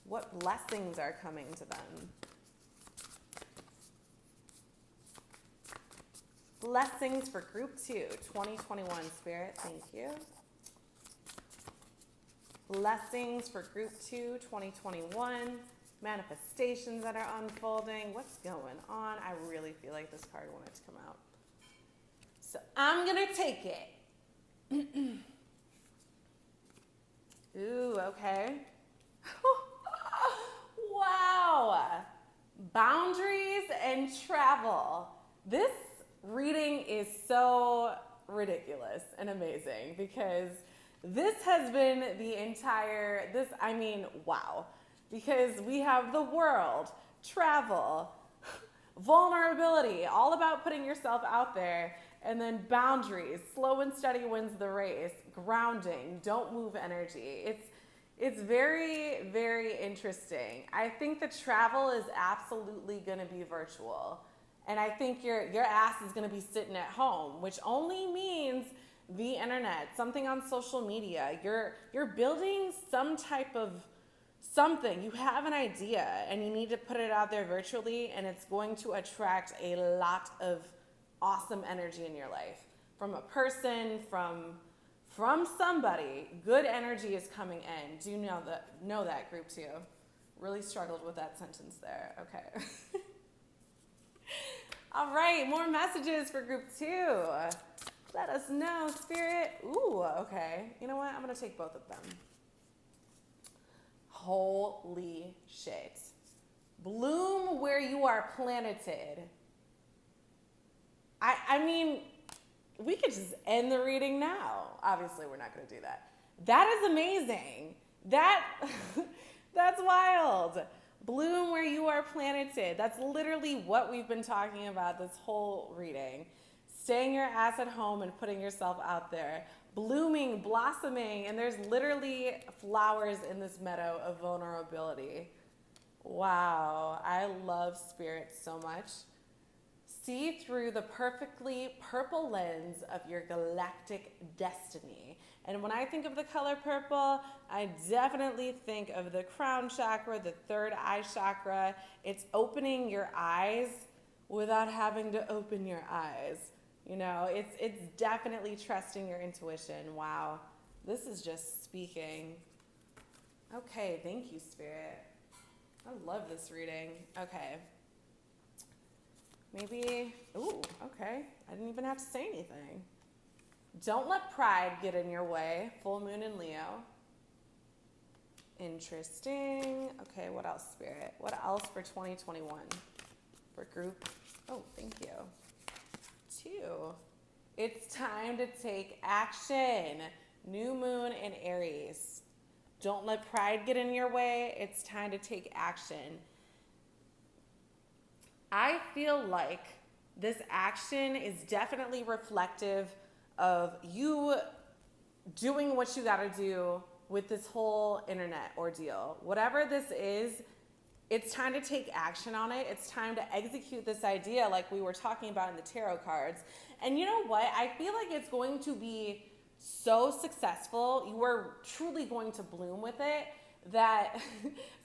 What blessings are coming to them? Blessings for Group 2, 2021, Spirit. Thank you. Blessings for Group 2, 2021. Manifestations that are unfolding. What's going on? I really feel like this card wanted to come out. So I'm going to take it. Ooh, okay. Wow. Boundaries and travel. This reading is so ridiculous and amazing because this has been the entire, wow. Because we have the world, travel, vulnerability, all about putting yourself out there, and then boundaries, slow and steady wins the race, grounding, don't move energy. It's very, very interesting. I think the travel is absolutely going to be virtual. And I think your ass is going to be sitting at home, which only means the internet, something on social media. You're building some type of something, you have an idea and you need to put it out there virtually, and it's going to attract a lot of awesome energy in your life. From a person, from somebody, good energy is coming in. Do you know that group too? Really struggled with that sentence there. Okay. All right, more messages for group 2. Let us know, Spirit. Ooh, okay. You know what? I'm going to take both of them. Holy shit. Bloom where you are planted. I mean, we could just end the reading now. Obviously, we're not going to do that. That is amazing. That's wild. Bloom where you are planted. That's literally what we've been talking about this whole reading. Staying your ass at home and putting yourself out there. Blooming, blossoming, and there's literally flowers in this meadow of vulnerability. Wow, I love Spirit so much. See through the perfectly purple lens of your galactic destiny. And when I think of the color purple, I definitely think of the crown chakra, the third eye chakra. It's opening your eyes without having to open your eyes. You know, it's definitely trusting your intuition. Wow, this is just speaking. Okay, thank you, Spirit. I love this reading. Okay. Maybe, ooh, okay. I didn't even have to say anything. Don't let pride get in your way. Full moon in Leo. Interesting. Okay, what else, Spirit? What else for 2021? For group, oh, thank you. 2. It's time to take action. New moon in Aries. Don't let pride get in your way. It's time to take action. I feel like this action is definitely reflective of you doing what you got to do with this whole internet ordeal. Whatever this is, it's time to take action on it. It's time to execute this idea like we were talking about in the tarot cards. And you know what? I feel like it's going to be so successful. You are truly going to bloom with it that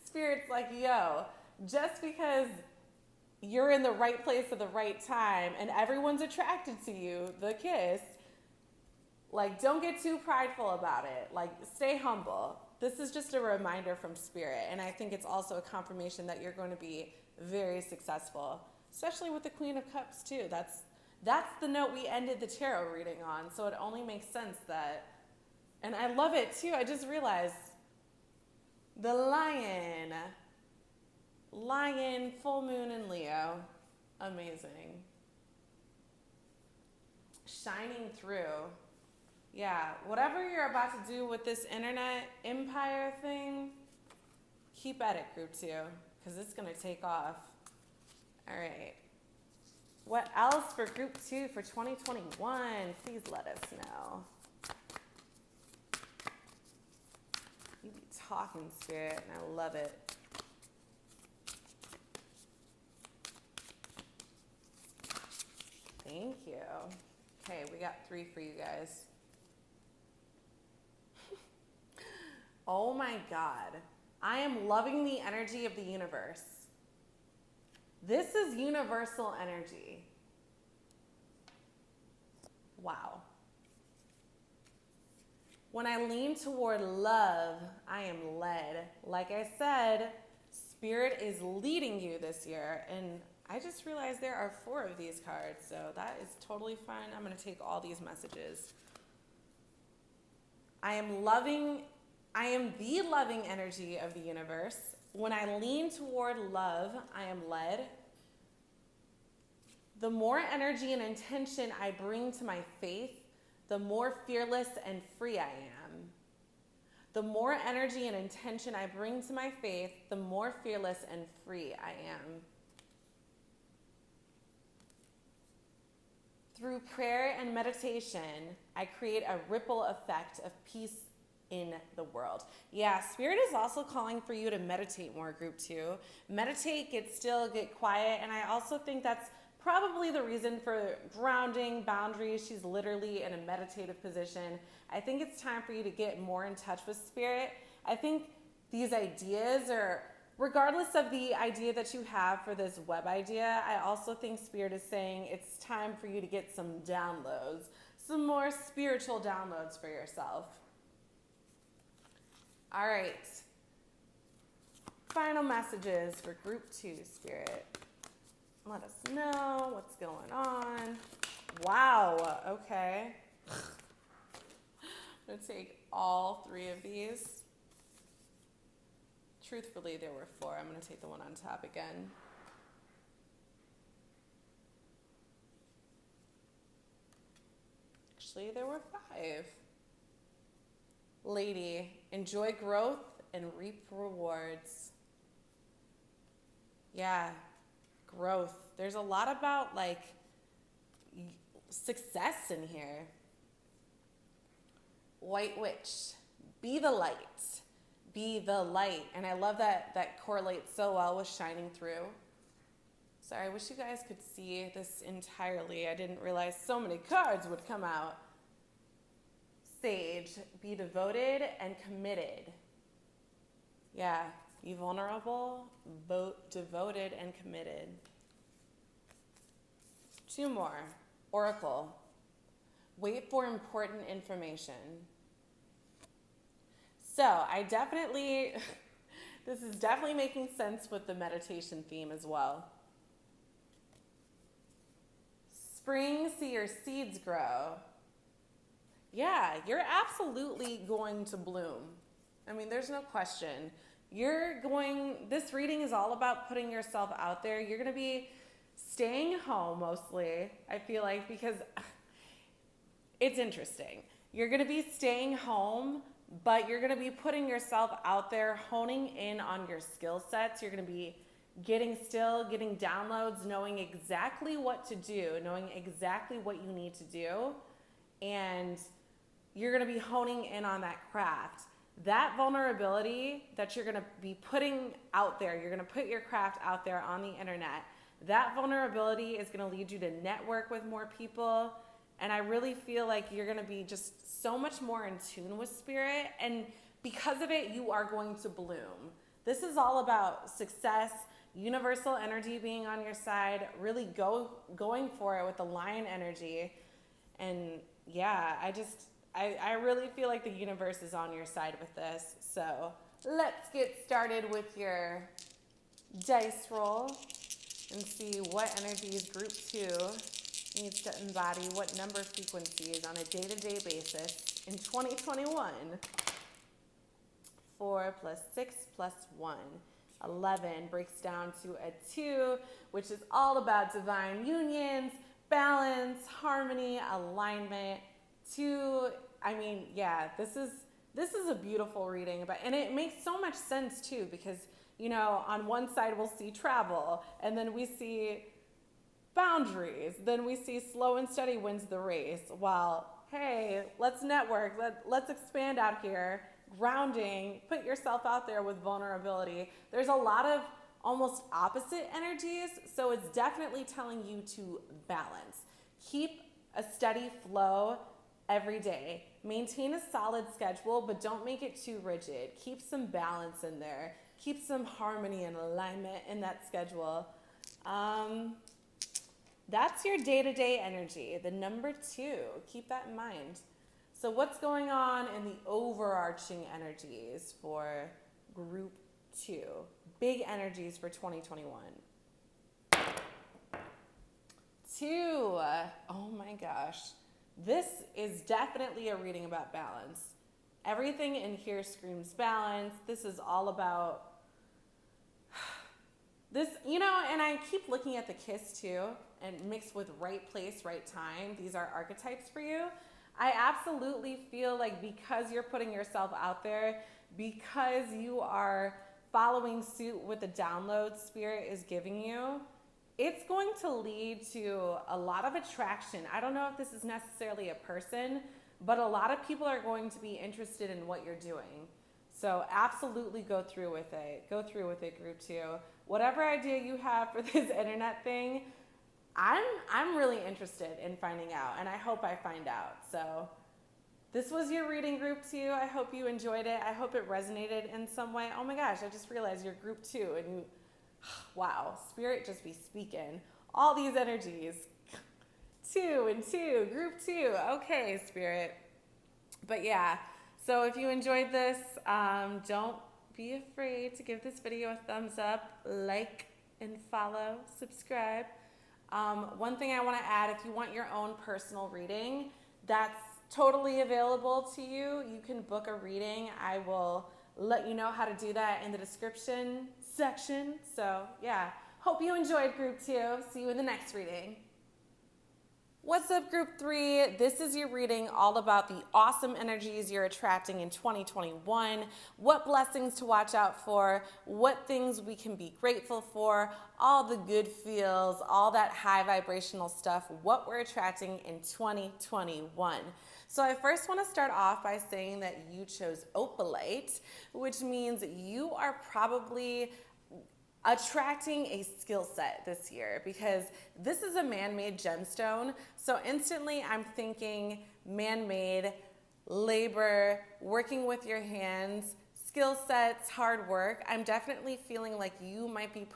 Spirit's like, yo, just because you're in the right place at the right time and everyone's attracted to you, the kiss, like, don't get too prideful about it. Like, stay humble. This is just a reminder from Spirit, and I think it's also a confirmation that you're going to be very successful, especially with the Queen of Cups too. That's the note we ended the tarot reading on, so it only makes sense that, and I love it too. I just realized the lion, full moon in Leo, amazing. Shining through. Yeah, whatever you're about to do with this internet empire thing, keep at it, group 2, because it's going to take off. All right. What else for group 2 for 2021? Please let us know. You be talking, Spirit, and I love it. Thank you. Okay, we got 3 for you guys. Oh my God. I am loving the energy of the universe. This is universal energy. Wow. When I lean toward love, I am led. Like I said, Spirit is leading you this year, and I just realized there are 4 of these cards, so that is totally fine. I'm going to take all these messages. I am the loving energy of the universe. When I lean toward love, I am led. The more energy and intention I bring to my faith, the more fearless and free I am. The more energy and intention I bring to my faith, the more fearless and free I am. Through prayer and meditation, I create a ripple effect of peace in the world. Yeah, Spirit is also calling for you to meditate more, group 2. Meditate, get still, get quiet, and I also think that's probably the reason for grounding, boundaries. She's literally in a meditative position. I think it's time for you to get more in touch with Spirit. I think these ideas, or regardless of the idea that you have for this web idea, I also think Spirit is saying it's time for you to get some downloads, some more spiritual downloads for yourself. All right. Final messages for group 2, Spirit. Let us know what's going on. Wow, okay. I'm going to take all 3 of these. Truthfully, there were 4. I'm going to take the one on top again. Actually, there were 5. Lady, enjoy growth and reap rewards. Yeah, growth. There's a lot about like success in here. White Witch, be the light. Be the light. And I love that that correlates so well with shining through. Sorry, I wish you guys could see this entirely. I didn't realize so many cards would come out. Sage, be devoted and committed. Yeah, be vulnerable, devoted and committed. 2 more. Oracle, wait for important information. So I definitely, this is definitely making sense with the meditation theme as well. Spring, see your seeds grow. Yeah, you're absolutely going to bloom. I mean, there's no question. This reading is all about putting yourself out there. You're going to be staying home mostly, I feel like, because it's interesting. You're going to be staying home, but you're going to be putting yourself out there, honing in on your skill sets. You're going to be getting downloads, knowing exactly what to do, knowing exactly what you need to do. And you're going to be honing in on that craft. That vulnerability that you're going to be putting out there, you're going to put your craft out there on the internet. That vulnerability is going to lead you to network with more people. And I really feel like you're going to be just so much more in tune with spirit. And because of it, you are going to bloom. This is all about success, universal energy being on your side, really going for it with the lion energy. And yeah, I really feel like the universe is on your side with this. So let's get started with your dice roll and see what energies group 2 needs to embody, what number frequencies on a day-to-day basis in 2021. 4 plus 6 plus 1. 11 breaks down to a 2, which is all about divine unions, balance, harmony, alignment. 2, I mean, yeah, this is a beautiful reading, and it makes so much sense too, because you know, on one side we'll see travel, and then we see boundaries, then we see slow and steady wins the race. While, hey, let's network, let's expand out here, grounding, put yourself out there with vulnerability. There's a lot of almost opposite energies, so it's definitely telling you to balance. Keep a steady flow every day. Maintain a solid schedule, but don't make it too rigid. Keep some balance in there. Keep some harmony and alignment in that schedule. That's your day-to-day energy, the number 2. Keep that in mind. So what's going on in the overarching energies for group 2? Big energies for 2021. 2, oh my gosh. This is definitely a reading about balance. Everything in here screams balance. This is all about this, you know, and I keep looking at the KISS too, and mixed with right place, right time. These are archetypes for you. I absolutely feel like because you're putting yourself out there, because you are following suit with the download spirit is giving you, it's going to lead to a lot of attraction. I don't know if this is necessarily a person, but a lot of people are going to be interested in what you're doing. So absolutely go through with it. Go through with it, group 2. Whatever idea you have for this internet thing, I'm really interested in finding out, and I hope I find out. So This was your reading, group 2. I hope you enjoyed it. I hope it resonated in some way. Oh my gosh, I just realized you're group 2 and you, wow, Spirit just be speaking. All these energies. 2 and 2, group 2. Okay, Spirit. But yeah, so if you enjoyed this, don't be afraid to give this video a thumbs up, like and follow, subscribe. One thing I want to add, if you want your own personal reading, that's totally available to you. You can book a reading. I will let you know how to do that in the description section. So yeah, hope you enjoyed group 2. See you in the next reading. What's up, group 3? This is your reading all about the awesome energies you're attracting in 2021, what blessings to watch out for, what things we can be grateful for, all the good feels, all that high vibrational stuff, what we're attracting in 2021. So I first want to start off by saying that you chose opalite, which means you are probably attracting a skill set this year, because this is a man-made gemstone. So instantly I'm thinking man-made, labor, working with your hands, skill sets, hard work. I'm definitely feeling like you might be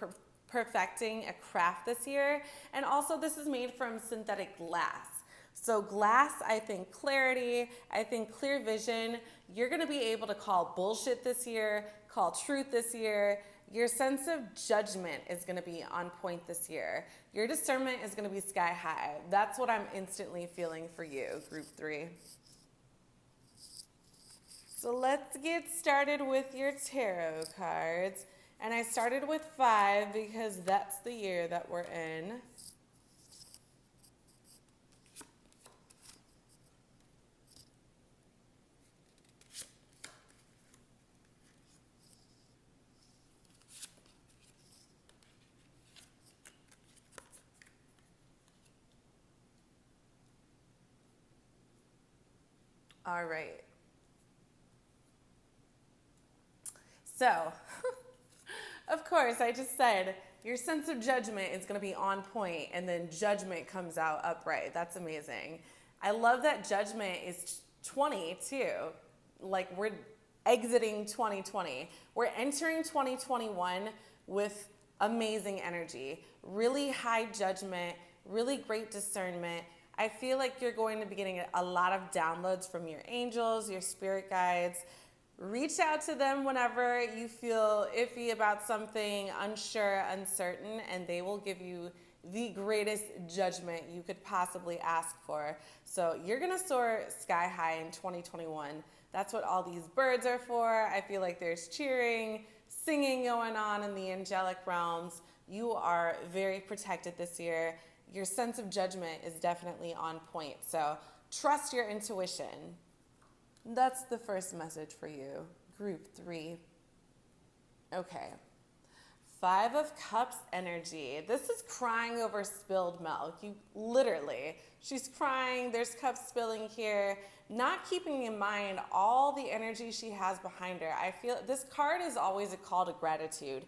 perfecting a craft this year. And also this is made from synthetic glass. So glass, I think clarity, I think clear vision. You're gonna be able to call bullshit this year, call truth this year. Your sense of judgment is going to be on point this year. Your discernment is going to be sky high. That's what I'm instantly feeling for you, group 3. So let's get started with your tarot cards. And I started with 5 because that's the year that we're in. All right. So, of course, I just said your sense of judgment is going to be on point, and then judgment comes out upright. That's amazing. I love that judgment is 20 too. Like, we're exiting 2020. We're entering 2021 with amazing energy, really high judgment, really great discernment. I feel like you're going to be getting a lot of downloads from your angels, your spirit guides. Reach out to them whenever you feel iffy about something, unsure, uncertain, and they will give you the greatest judgment you could possibly ask for. So you're gonna soar sky high in 2021. That's what all these birds are for. I feel like there's cheering, singing going on in the angelic realms. You are very protected this year. Your sense of judgment is definitely on point. So trust your intuition. That's the first message for you, group 3. Okay. 5 of Cups energy. This is crying over spilled milk. You literally, she's crying, there's cups spilling here, not keeping in mind all the energy she has behind her. I feel this card is always a call to gratitude.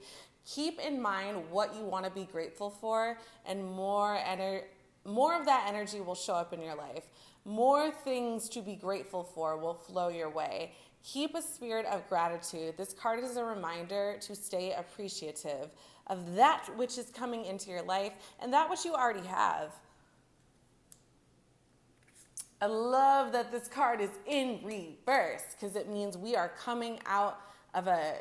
Keep in mind what you want to be grateful for, and more of that energy will show up in your life. More things to be grateful for will flow your way. Keep a spirit of gratitude. This card is a reminder to stay appreciative of that which is coming into your life and that which you already have. I love that this card is in reverse, because it means we are coming out of a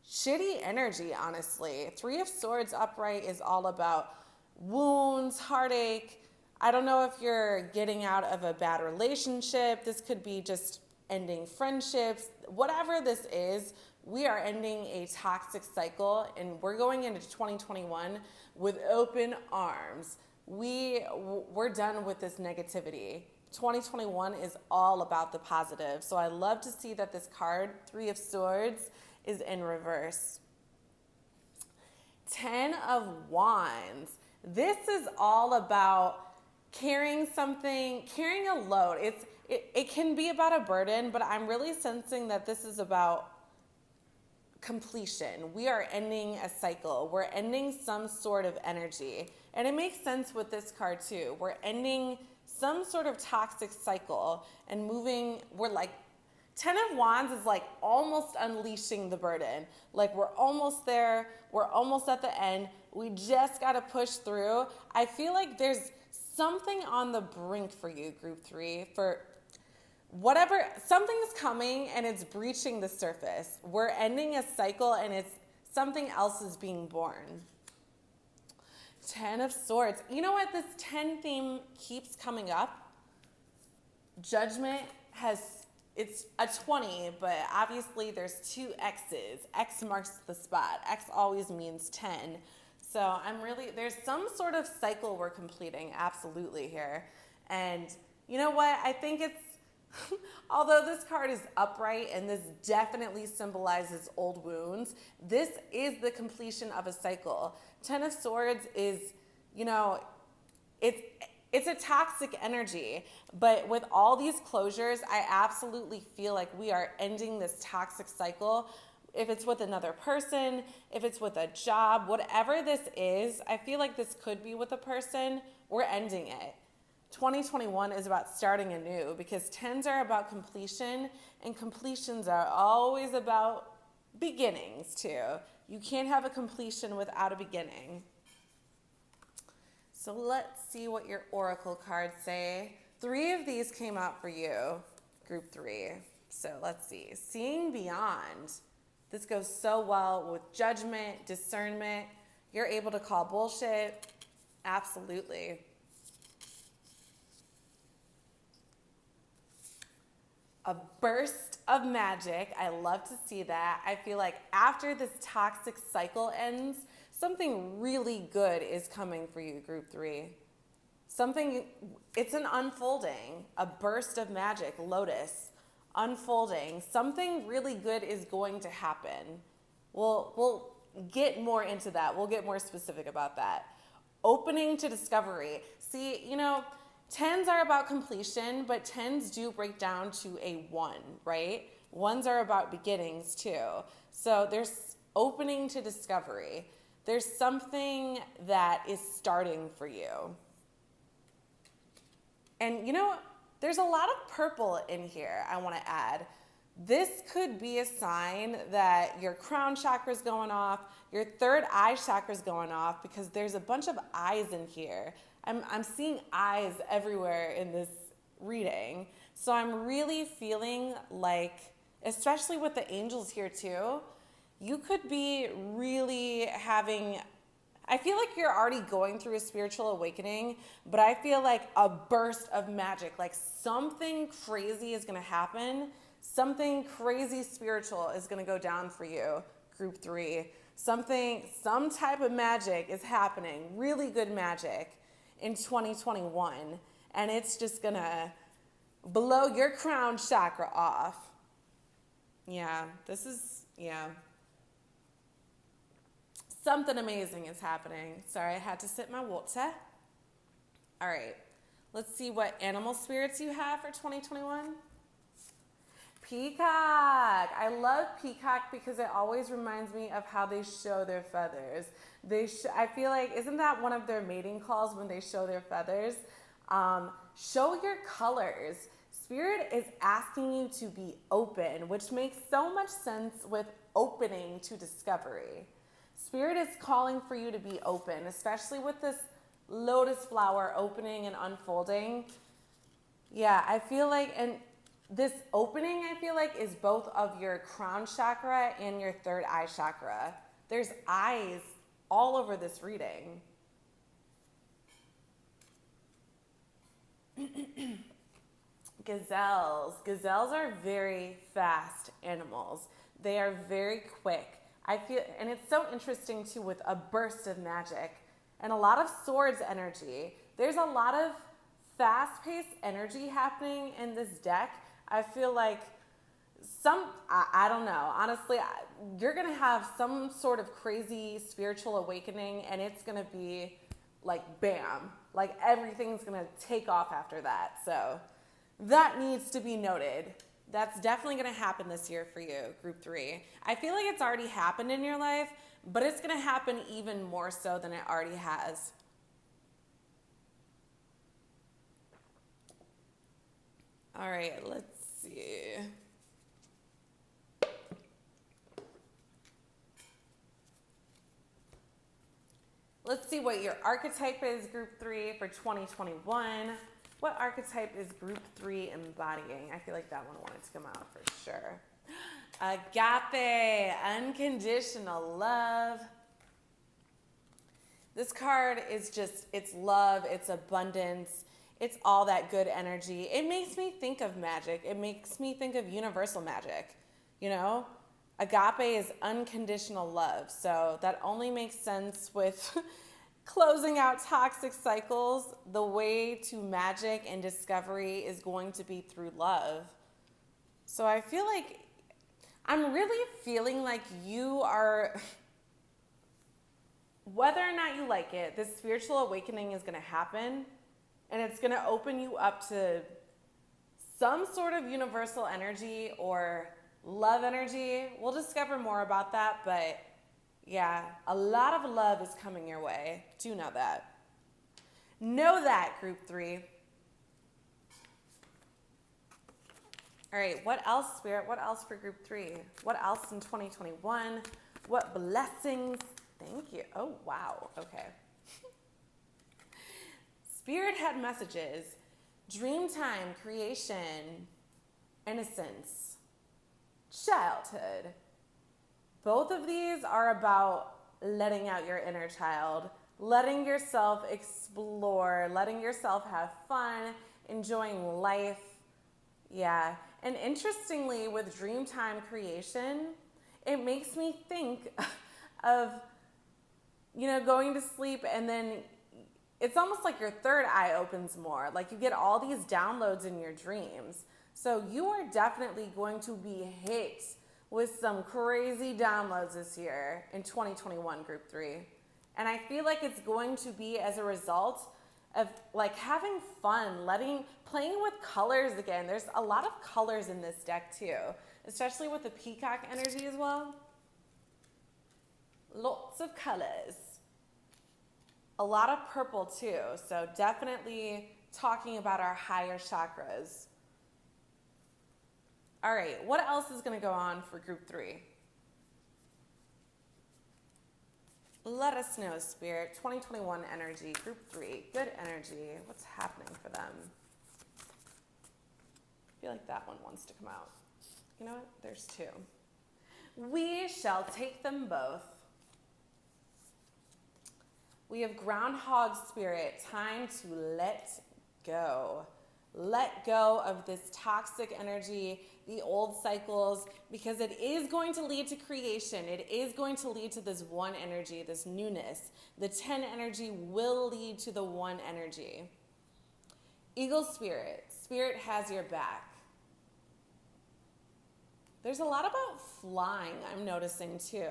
shitty energy, honestly. 3 of Swords upright is all about wounds, heartache. I don't know if you're getting out of a bad relationship. This could be just ending friendships. Whatever this is, we are ending a toxic cycle, and we're going into 2021 with open arms. We're done with this negativity. 2021 is all about the positive. So I love to see that this card, 3 of Swords, is in reverse. 10 of Wands. This is all about carrying something, carrying a load. It can be about a burden, but I'm really sensing that this is about completion. We are ending a cycle. We're ending some sort of energy. And it makes sense with this card too. We're ending some sort of toxic cycle and moving. We're like, 10 of Wands is like almost unleashing the burden. Like we're almost there. We're almost at the end. We just got to push through. I feel like there's something on the brink for you, group 3, for whatever, something's coming and it's breaching the surface. We're ending a cycle and it's something else is being born. 10 of Swords. You know what? This 10 theme keeps coming up. Judgment it's a 20, but obviously there's 2 X's. X marks the spot. X always means 10. So there's some sort of cycle we're completing, absolutely here. And you know what? I think although this card is upright and this definitely symbolizes old wounds, this is the completion of a cycle. 10 of Swords is, it's a toxic energy, but with all these closures, I absolutely feel like we are ending this toxic cycle. If it's with another person, if it's with a job, whatever this is, I feel like this could be with a person, we're ending it. 2021 is about starting anew because 10s are about completion and completions are always about beginnings too. You can't have a completion without a beginning. So let's see what your oracle cards say. 3 of these came out for you, group 3. So let's see. Seeing beyond. This goes so well with judgment, discernment. You're able to call bullshit. Absolutely. A burst of magic. I love to see that. I feel like after this toxic cycle ends, something really good is coming for you, group 3. It's an unfolding, a burst of magic, lotus, unfolding. Something really good is going to happen. We'll get more into that. We'll get more specific about that. Opening to discovery. See, 10s are about completion, but 10s do break down to a 1, right? 1s are about beginnings too. So there's opening to discovery. There's something that is starting for you. And there's a lot of purple in here I want to add. This could be a sign that your crown chakra is going off, your third eye chakra is going off because there's a bunch of eyes in here. I'm seeing eyes everywhere in this reading. So I'm really feeling like, especially with the angels here too, you could be really I feel like you're already going through a spiritual awakening, but I feel like a burst of magic, like something crazy is going to happen. Something crazy spiritual is going to go down for you, group 3. Some type of magic is happening, really good magic in 2021, and it's just going to blow your crown chakra off. Yeah. Something amazing is happening. Sorry, I had to sip my water. All right. Let's see what animal spirits you have for 2021. Peacock. I love peacock because it always reminds me of how they show their feathers. I feel like, isn't that one of their mating calls when they show their feathers? Show your colors. Spirit is asking you to be open, which makes so much sense with opening to discovery. Spirit is calling for you to be open, especially with this lotus flower opening and unfolding. Yeah, I feel like, and this opening, I feel like, is both of your crown chakra and your third eye chakra. There's eyes all over this reading. Gazelles. Gazelles are very fast animals. They are very quick. And it's so interesting too with a burst of magic and a lot of swords energy. There's a lot of fast-paced energy happening in this deck. I feel like I don't know. Honestly, you're going to have some sort of crazy spiritual awakening and it's going to be like bam. Like everything's going to take off after that. So that needs to be noted. That's definitely going to happen this year for you, group 3. I feel like it's already happened in your life, but it's going to happen even more so than it already has. All right, let's see. Let's see what your archetype is, Group 3, for 2021. What archetype is Group 3 embodying? I feel like that one wanted to come out for sure. Agape, unconditional love. This card is just, it's love, it's abundance, it's all that good energy. It makes me think of magic. It makes me think of universal magic, you know? Agape is unconditional love, so that only makes sense with closing out toxic cycles. The way to magic and discovery is going to be through love. So I feel like, I'm really feeling like you are, whether or not you like it, this spiritual awakening is going to happen, and it's going to open you up to some sort of universal energy or love energy. We'll discover more about that, but yeah, a lot of love is coming your way. Do know that. Know that, Group 3. All right, what else, Spirit? What else for Group 3? What else in 2021? What blessings? Thank you. Oh, wow. Okay. Spirit had messages. Dreamtime, creation, innocence, childhood. Both of these are about letting out your inner child, letting yourself explore, letting yourself have fun, enjoying life. Yeah. And interestingly, with Dreamtime creation, it makes me think of, you know, going to sleep, and then it's almost like your third eye opens more. Like you get all these downloads in your dreams. So you are definitely going to be hit with some crazy downloads this year in 2021, Group 3. And I feel like it's going to be as a result of like having fun, playing with colors again. There's a lot of colors in this deck too, especially with the peacock energy as well. Lots of colors. A lot of purple too, so definitely talking about our higher chakras. All right, what else is going to go on for Group 3? Let us know, Spirit. 2021 energy, Group 3, good energy. What's happening for them? I feel like that one wants to come out. You know what? There's two. We shall take them both. We have Groundhog Spirit, time to let go. Let go of this toxic energy, the old cycles, because it is going to lead to creation. It is going to lead to this one energy, this newness. The 10 energy will lead to the one energy. Eagle Spirit, Spirit has your back. There's a lot about flying, I'm noticing too.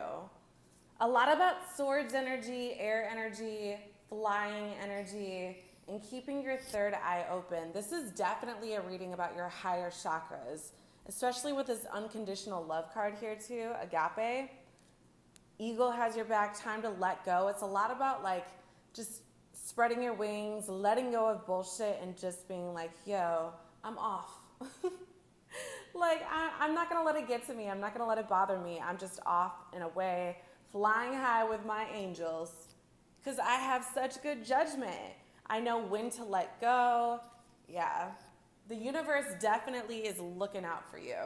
A lot about swords energy, air energy, flying energy, and keeping your third eye open. This is definitely a reading about your higher chakras, especially with this unconditional love card here too, Agape. Eagle has your back, time to let go. It's a lot about like just spreading your wings, letting go of bullshit, and just being like, yo, I'm off. Like, I'm not gonna let it get to me. I'm not gonna let it bother me. I'm just off and away, flying high with my angels, because I have such good judgment. I know when to let go. Yeah, the universe definitely is looking out for you.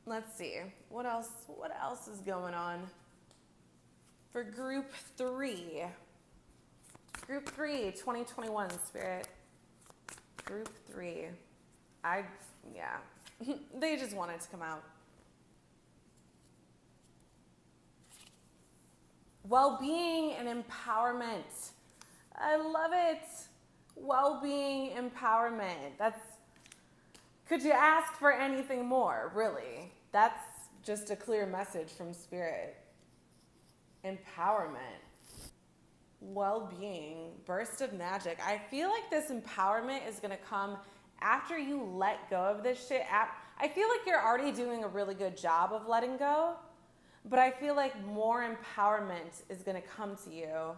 Let's see, what else is going on for Group 3? Group 3, 2021, Spirit. Group 3. Yeah, they just wanted to come out. Well-being and empowerment. I love it. Well-being, empowerment. Could you ask for anything more, really? That's just a clear message from Spirit. Empowerment. Well-being. Burst of magic. I feel like this empowerment is going to come after you let go of this shit. I feel like you're already doing a really good job of letting go, but I feel like more empowerment is going to come to you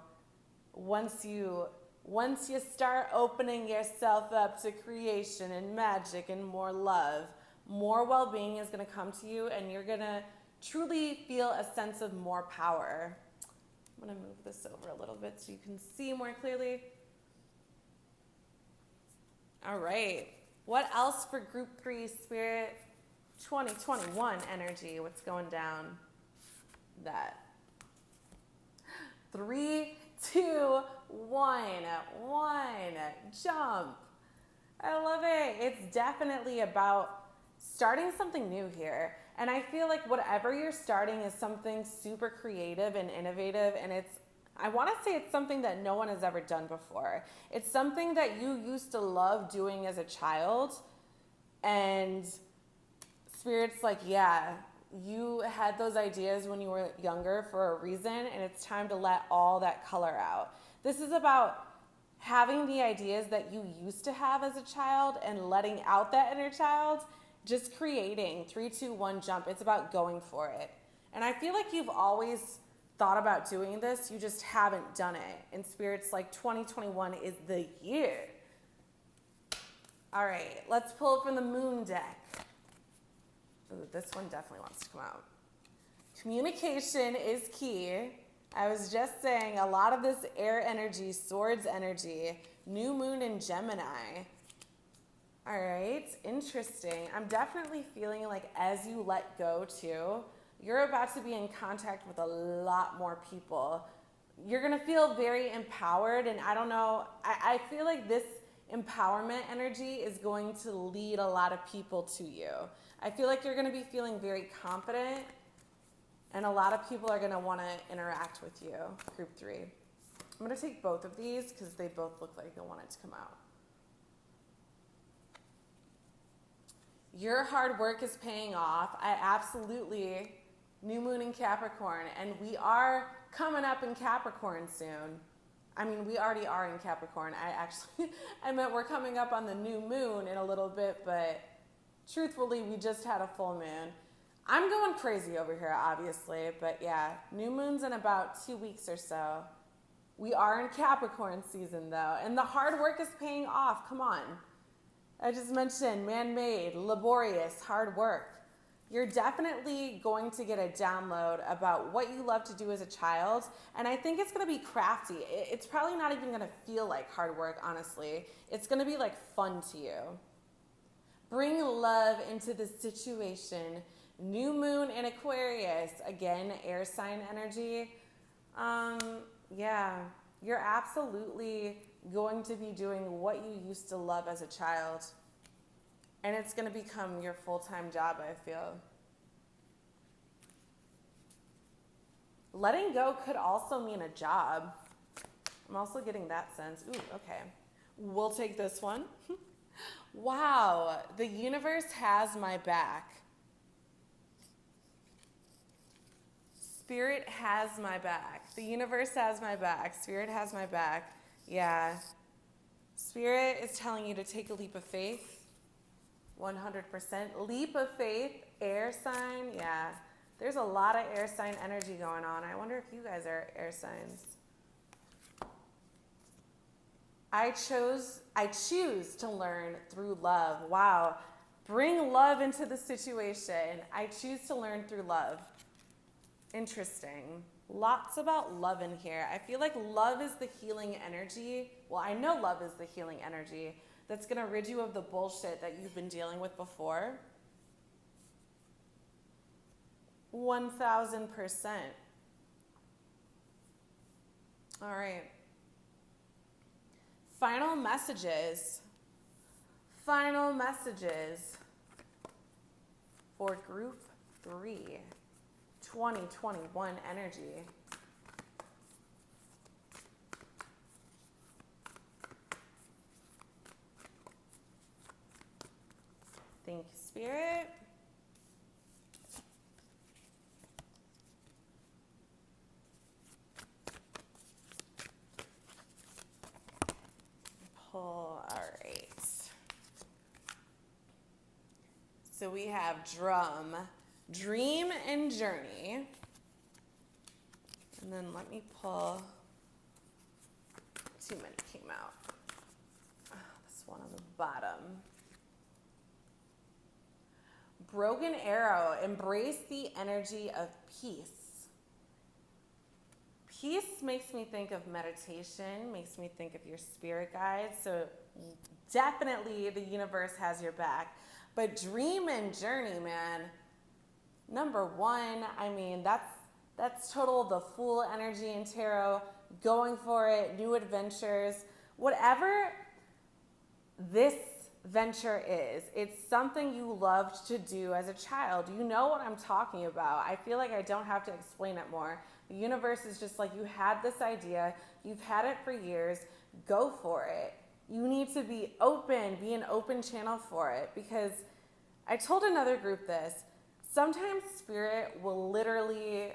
once you Once you start opening yourself up to creation and magic and more love, more well-being is going to come to you, and you're going to truly feel a sense of more power. I'm going to move this over a little bit so you can see more clearly. All right. What else for Group 3 Spirit 2021 energy? What's going down? That. 3, 2, 1. Jump. I love it. It's definitely about starting something new here. And I feel like whatever you're starting is something super creative and innovative, and I want to say it's something that no one has ever done before. It's something that you used to love doing as a child, and Spirit's like, yeah, you had those ideas when you were younger for a reason, and it's time to let all that color out. This is about having the ideas that you used to have as a child and letting out that inner child, just creating. 3, 2, 1, jump. It's about going for it. And I feel like you've always thought about doing this, you just haven't done it. And Spirit's like, 2021 is the year. All right, let's pull from the moon deck. Ooh, this one definitely wants to come out. Communication is key. I was just saying a lot of this air energy, swords energy, new moon in Gemini. All right, interesting. I'm definitely feeling like as you let go too, you're about to be in contact with a lot more people. You're gonna feel very empowered, and I don't know, I feel like this empowerment energy is going to lead a lot of people to you. I feel like you're gonna be feeling very confident, and a lot of people are gonna wanna interact with you, Group 3. I'm gonna take both of these because they both look like they want it to come out. Your hard work is paying off. I absolutely, new moon in Capricorn, and we are coming up in Capricorn soon. I mean, we already are in Capricorn. I meant we're coming up on the new moon in a little bit, but truthfully, we just had a full moon. I'm going crazy over here, obviously, but yeah, new moon's in about 2 weeks or so. We are in Capricorn season though, and the hard work is paying off. Come on. I just mentioned man-made, laborious, hard work. You're definitely going to get a download about what you love to do as a child, and I think it's going to be crafty. It's probably not even going to feel like hard work, honestly. It's going to be like fun to you. Bring love into the situation. New moon in Aquarius, again, air sign energy. Yeah, you're absolutely going to be doing what you used to love as a child, and it's going to become your full-time job, I feel. Letting go could also mean a job. I'm also getting that sense. Ooh, okay. We'll take this one. Wow, the universe has my back. Spirit has my back. The universe has my back. Spirit has my back. Yeah. Spirit is telling you to take a leap of faith. 100%. Leap of faith, air sign. Yeah. There's a lot of air sign energy going on. I wonder if you guys are air signs. I choose to learn through love. Wow. Bring love into the situation. I choose to learn through love. Interesting. Lots about love in here. I feel like love is the healing energy. Well, I know love is the healing energy that's going to rid you of the bullshit that you've been dealing with before. 1000%. All right. Final messages. Final messages for Group 3. 2021 energy. Thank you, Spirit. Pull, all right. So we have drum. Dream and journey. And then let me pull Too many came out. This one on the bottom. Broken arrow, embrace the energy of peace. Peace makes me think of meditation, makes me think of your spirit guides. So definitely the universe has your back. But dream and journey, man. Number one, I mean, that's total the Fool energy in tarot. Going for it, new adventures. Whatever this venture is, it's something you loved to do as a child. You know what I'm talking about. I feel like I don't have to explain it more. The universe is just like, you had this idea, you've had it for years, go for it. You need to be open, be an open channel for it, because I told another group this, sometimes spirit will literally,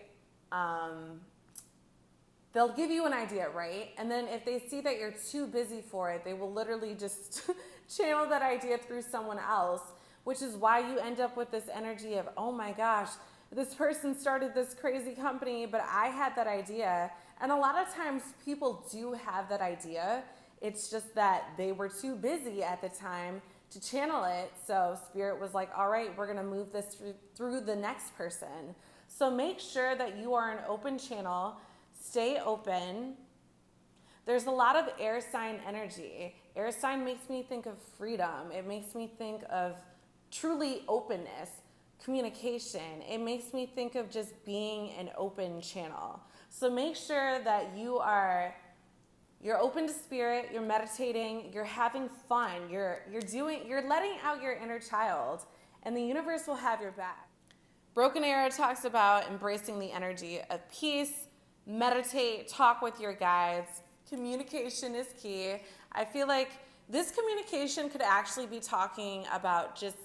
they'll give you an idea, right? And then if they see that you're too busy for it, they will literally just channel that idea through someone else, which is why you end up with this energy of, oh my gosh, this person started this crazy company, but I had that idea. And a lot of times people do have that idea. It's just that they were too busy at the time to channel it. So spirit was like, all right, we're going to move this through the next person. So make sure that you are an open channel. Stay open. There's a lot of air sign energy. Air sign makes me think of freedom. It makes me think of truly openness, communication. It makes me think of just being an open channel. So make sure that you're open to spirit, you're meditating, you're having fun, you're letting out your inner child, and the universe will have your back. Broken Arrow talks about embracing the energy of peace, meditate, talk with your guides. Communication is key. I feel like this communication could actually be talking about just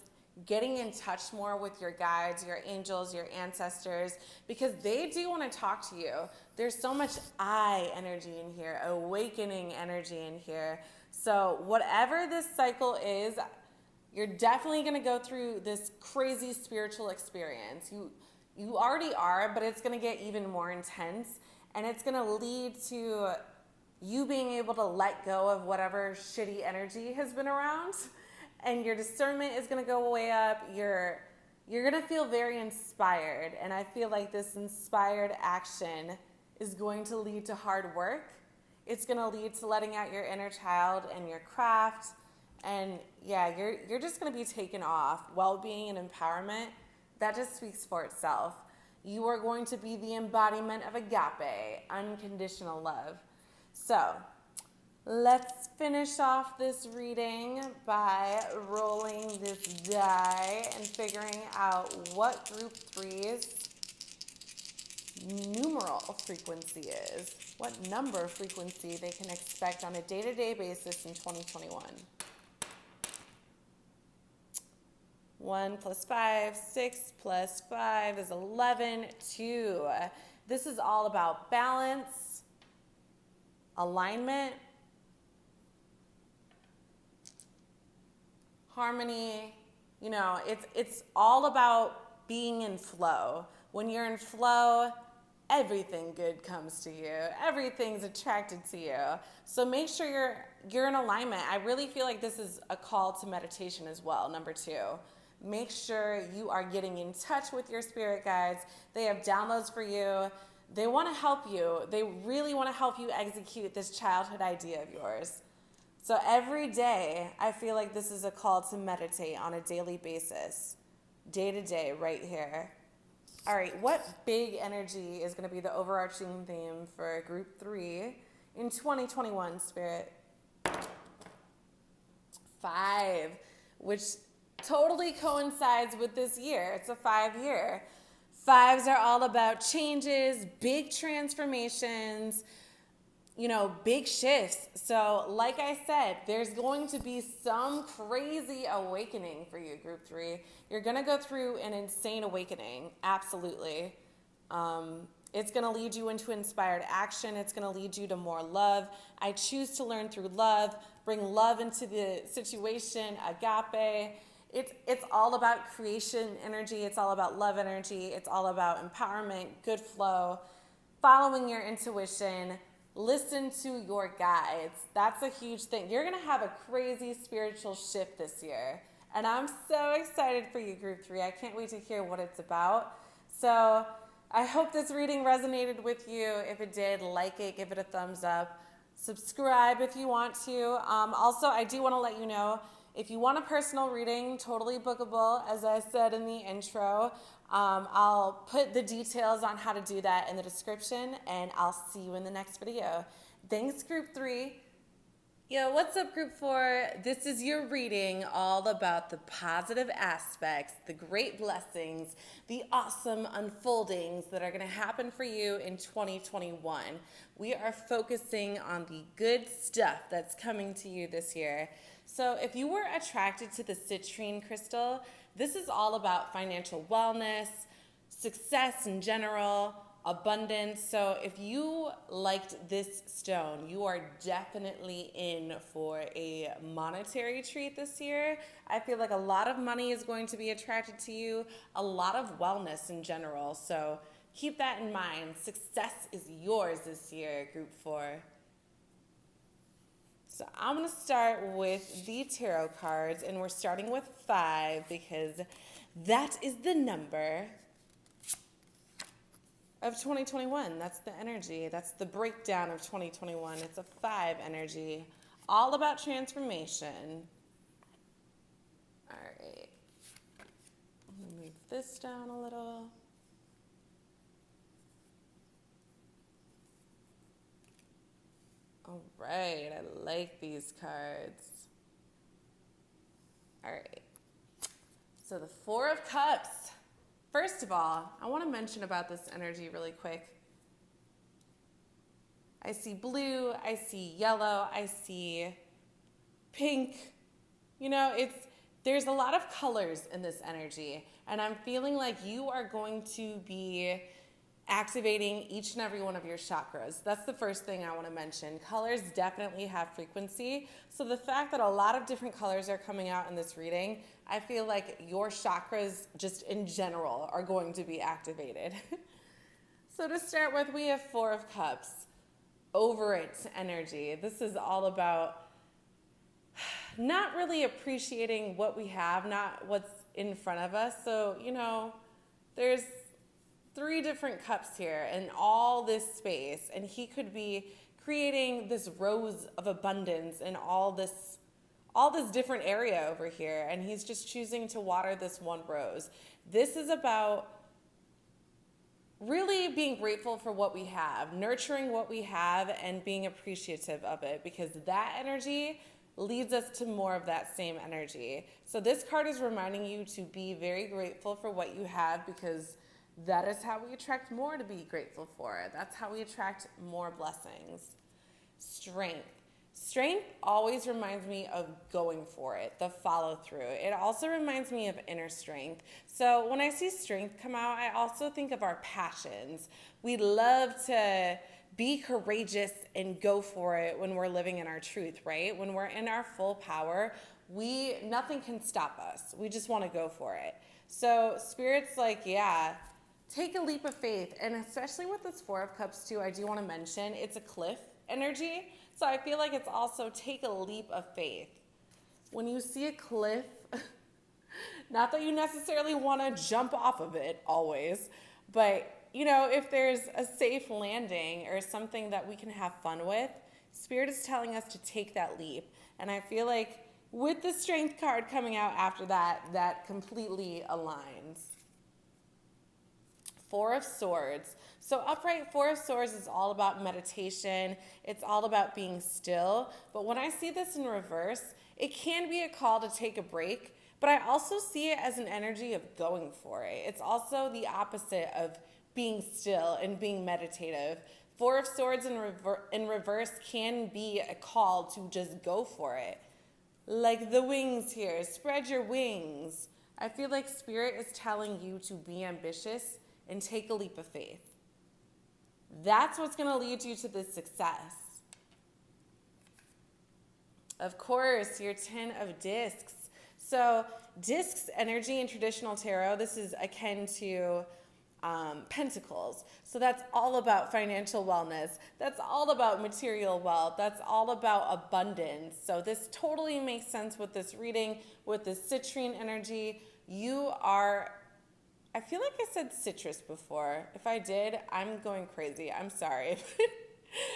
getting in touch more with your guides, your angels, your ancestors, because they do want to talk to you. There's so much I energy in here, awakening energy in here. So whatever this cycle is, you're definitely going to go through this crazy spiritual experience. You already are, but it's going to get even more intense, and it's going to lead to you being able to let go of whatever shitty energy has been around. And your discernment is going to go way up. You're going to feel very inspired. And I feel like this inspired action is going to lead to hard work. It's going to lead to letting out your inner child and your craft. And yeah, you're just going to be taken off. Well-being and empowerment, that just speaks for itself. You are going to be the embodiment of agape, unconditional love. So let's finish off this reading by rolling this die and figuring out what group 3's numeral frequency is, what number frequency they can expect on a day-to-day basis in 2021. 1 plus 5, 6 plus 5 is 11, 2. This is all about balance, alignment, harmony. You know, it's all about being in flow. When you're in flow, everything good comes to you. Everything's attracted to you. So make sure you're in alignment. I really feel like this is a call to meditation as well, number 2. Make sure you are getting in touch with your spirit guides. They have downloads for you. They want to help you. They really want to help you execute this childhood idea of yours. So every day, I feel like this is a call to meditate on a daily basis, day to day, right here. All right, what big energy is going to be the overarching theme for group 3 in 2021, Spirit? 5, which totally coincides with this year. It's a 5-year. 5s are all about changes, big transformations, you know, big shifts. So like I said, there's going to be some crazy awakening for you, group 3. You're going to go through an insane awakening. Absolutely. It's going to lead you into inspired action. It's going to lead you to more love. I choose to learn through love, bring love into the situation, agape. It's all about creation energy. It's all about love energy. It's all about empowerment, good flow, following your intuition, listen to your guides. That's a huge thing. You're going to have a crazy spiritual shift this year. And I'm so excited for you, Group 3. I can't wait to hear what it's about. So I hope this reading resonated with you. If it did, like it, give it a thumbs up. Subscribe if you want to. Also, I do want to let you know, if you want a personal reading, totally bookable, as I said in the intro. I'll put the details on how to do that in the description, and I'll see you in the next video. Thanks, Group 3. Yo, what's up, Group 4? This is your reading all about the positive aspects, the great blessings, the awesome unfoldings that are going to happen for you in 2021. We are focusing on the good stuff that's coming to you this year. So if you were attracted to the citrine crystal, this is all about financial wellness, success in general, abundance. So if you liked this stone, you are definitely in for a monetary treat this year. I feel like a lot of money is going to be attracted to you, a lot of wellness in general. So keep that in mind. Success is yours this year, Group 4. So I'm going to start with the tarot cards, and we're starting with 5 because that is the number of 2021. That's the energy. That's the breakdown of 2021. It's a 5 energy, all about transformation. All right. I'm going to move this down a little. All right, I like these cards. All right, so the 4 of Cups. First of all, I want to mention about this energy really quick. I see blue, I see yellow, I see pink. You know, there's a lot of colors in this energy, and I'm feeling like you are going to be activating each and every one of your chakras. That's the first thing I want to mention. Colors definitely have frequency. So the fact that a lot of different colors are coming out in this reading, I feel like your chakras just in general are going to be activated. So to start with, we have 4 of Cups. Over it energy. This is all about not really appreciating what we have, not what's in front of us. So, you know, there's 3 different cups here in all this space, and he could be creating this rose of abundance in all this different area over here, and he's just choosing to water this one rose. This is about really being grateful for what we have, nurturing what we have, and being appreciative of it, because that energy leads us to more of that same energy. So this card is reminding you to be very grateful for what you have, because that is how we attract more to be grateful for. That's how we attract more blessings. Strength. Strength always reminds me of going for it, the follow through. It also reminds me of inner strength. So when I see strength come out, I also think of our passions. We love to be courageous and go for it when we're living in our truth, right? When we're in our full power, nothing can stop us. We just want to go for it. So Spirit's like, yeah, take a leap of faith. And especially with this 4 of Cups too, I do want to mention it's a cliff energy. So I feel like it's also take a leap of faith. When you see a cliff, not that you necessarily want to jump off of it always, but you know, if there's a safe landing or something that we can have fun with, Spirit is telling us to take that leap. And I feel like with the Strength card coming out after that, that completely aligns. 4 of Swords. So upright 4 of Swords is all about meditation. It's all about being still. But when I see this in reverse, it can be a call to take a break, but I also see it as an energy of going for it. It's also the opposite of being still and being meditative. 4 of Swords in reverse can be a call to just go for it. Like the wings here, spread your wings. I feel like Spirit is telling you to be ambitious and take a leap of faith. That's what's going to lead you to this success. Of course, your 10 of Discs. So discs energy in traditional tarot, this is akin to Pentacles. So that's all about financial wellness. That's all about material wealth. That's all about abundance. So this totally makes sense with this reading, with this citrine energy. You are, I feel like I said citrus before. If I did, I'm going crazy. I'm sorry.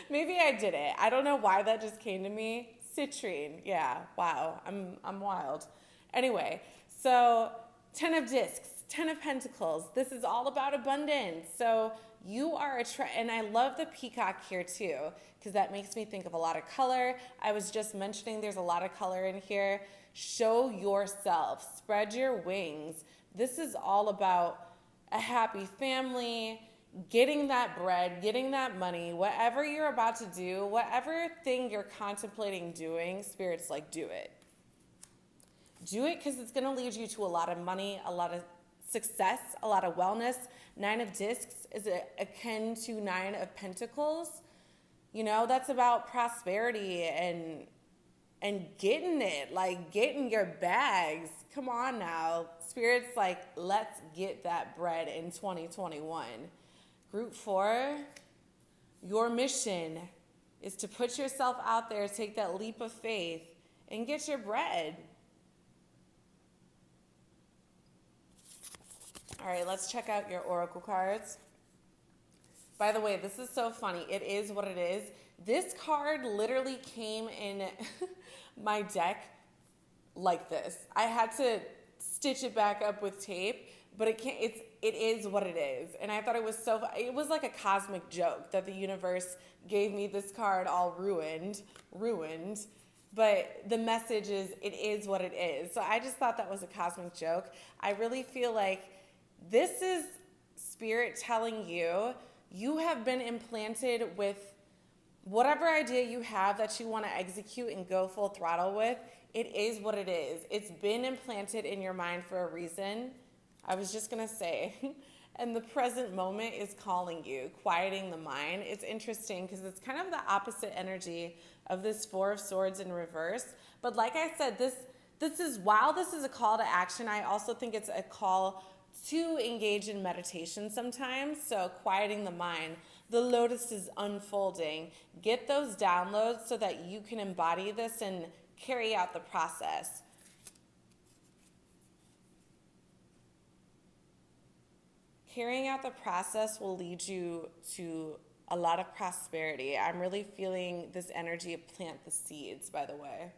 Maybe I didn't. I don't know why that just came to me. Citrine. Yeah. Wow. I'm wild. Anyway, so 10 of discs. 10 of Pentacles. This is all about abundance. So you are and I love the peacock here too, because that makes me think of a lot of color. I was just mentioning there's a lot of color in here. Show yourself. Spread your wings. This is all about a happy family, getting that bread, getting that money, whatever you're about to do, whatever thing you're contemplating doing, Spirit's like, do it. Do it because it's going to lead you to a lot of money, a lot of success, a lot of wellness. 9 of discs is akin to 9 of pentacles. You know, that's about prosperity and getting it, like getting your bags. Come on now. Spirit's like, let's get that bread in 2021. Group 4, your mission is to put yourself out there, take that leap of faith, and get your bread. All right, let's check out your oracle cards. By the way, this is so funny. It is what it is. This card literally came in my deck like this. I had to stitch it back up with tape, but it is what it is. And I thought it was like a cosmic joke that the universe gave me this card all ruined. But the message is, it is what it is. So I just thought that was a cosmic joke. I really feel like this is Spirit telling you, you have been implanted with whatever idea you have that you want to execute and go full throttle with. It is what it is. It's been implanted in your mind for a reason. I was just going to say, and the present moment is calling you, quieting the mind. It's interesting because it's kind of the opposite energy of this 4 of Swords in reverse. But like I said, this is, while this is a call to action, I also think it's a call to engage in meditation sometimes. So quieting the mind. The lotus is unfolding. Get those downloads so that you can embody this and carry out the process. Carrying out the process will lead you to a lot of prosperity. I'm really feeling this energy of plant the seeds, by the way.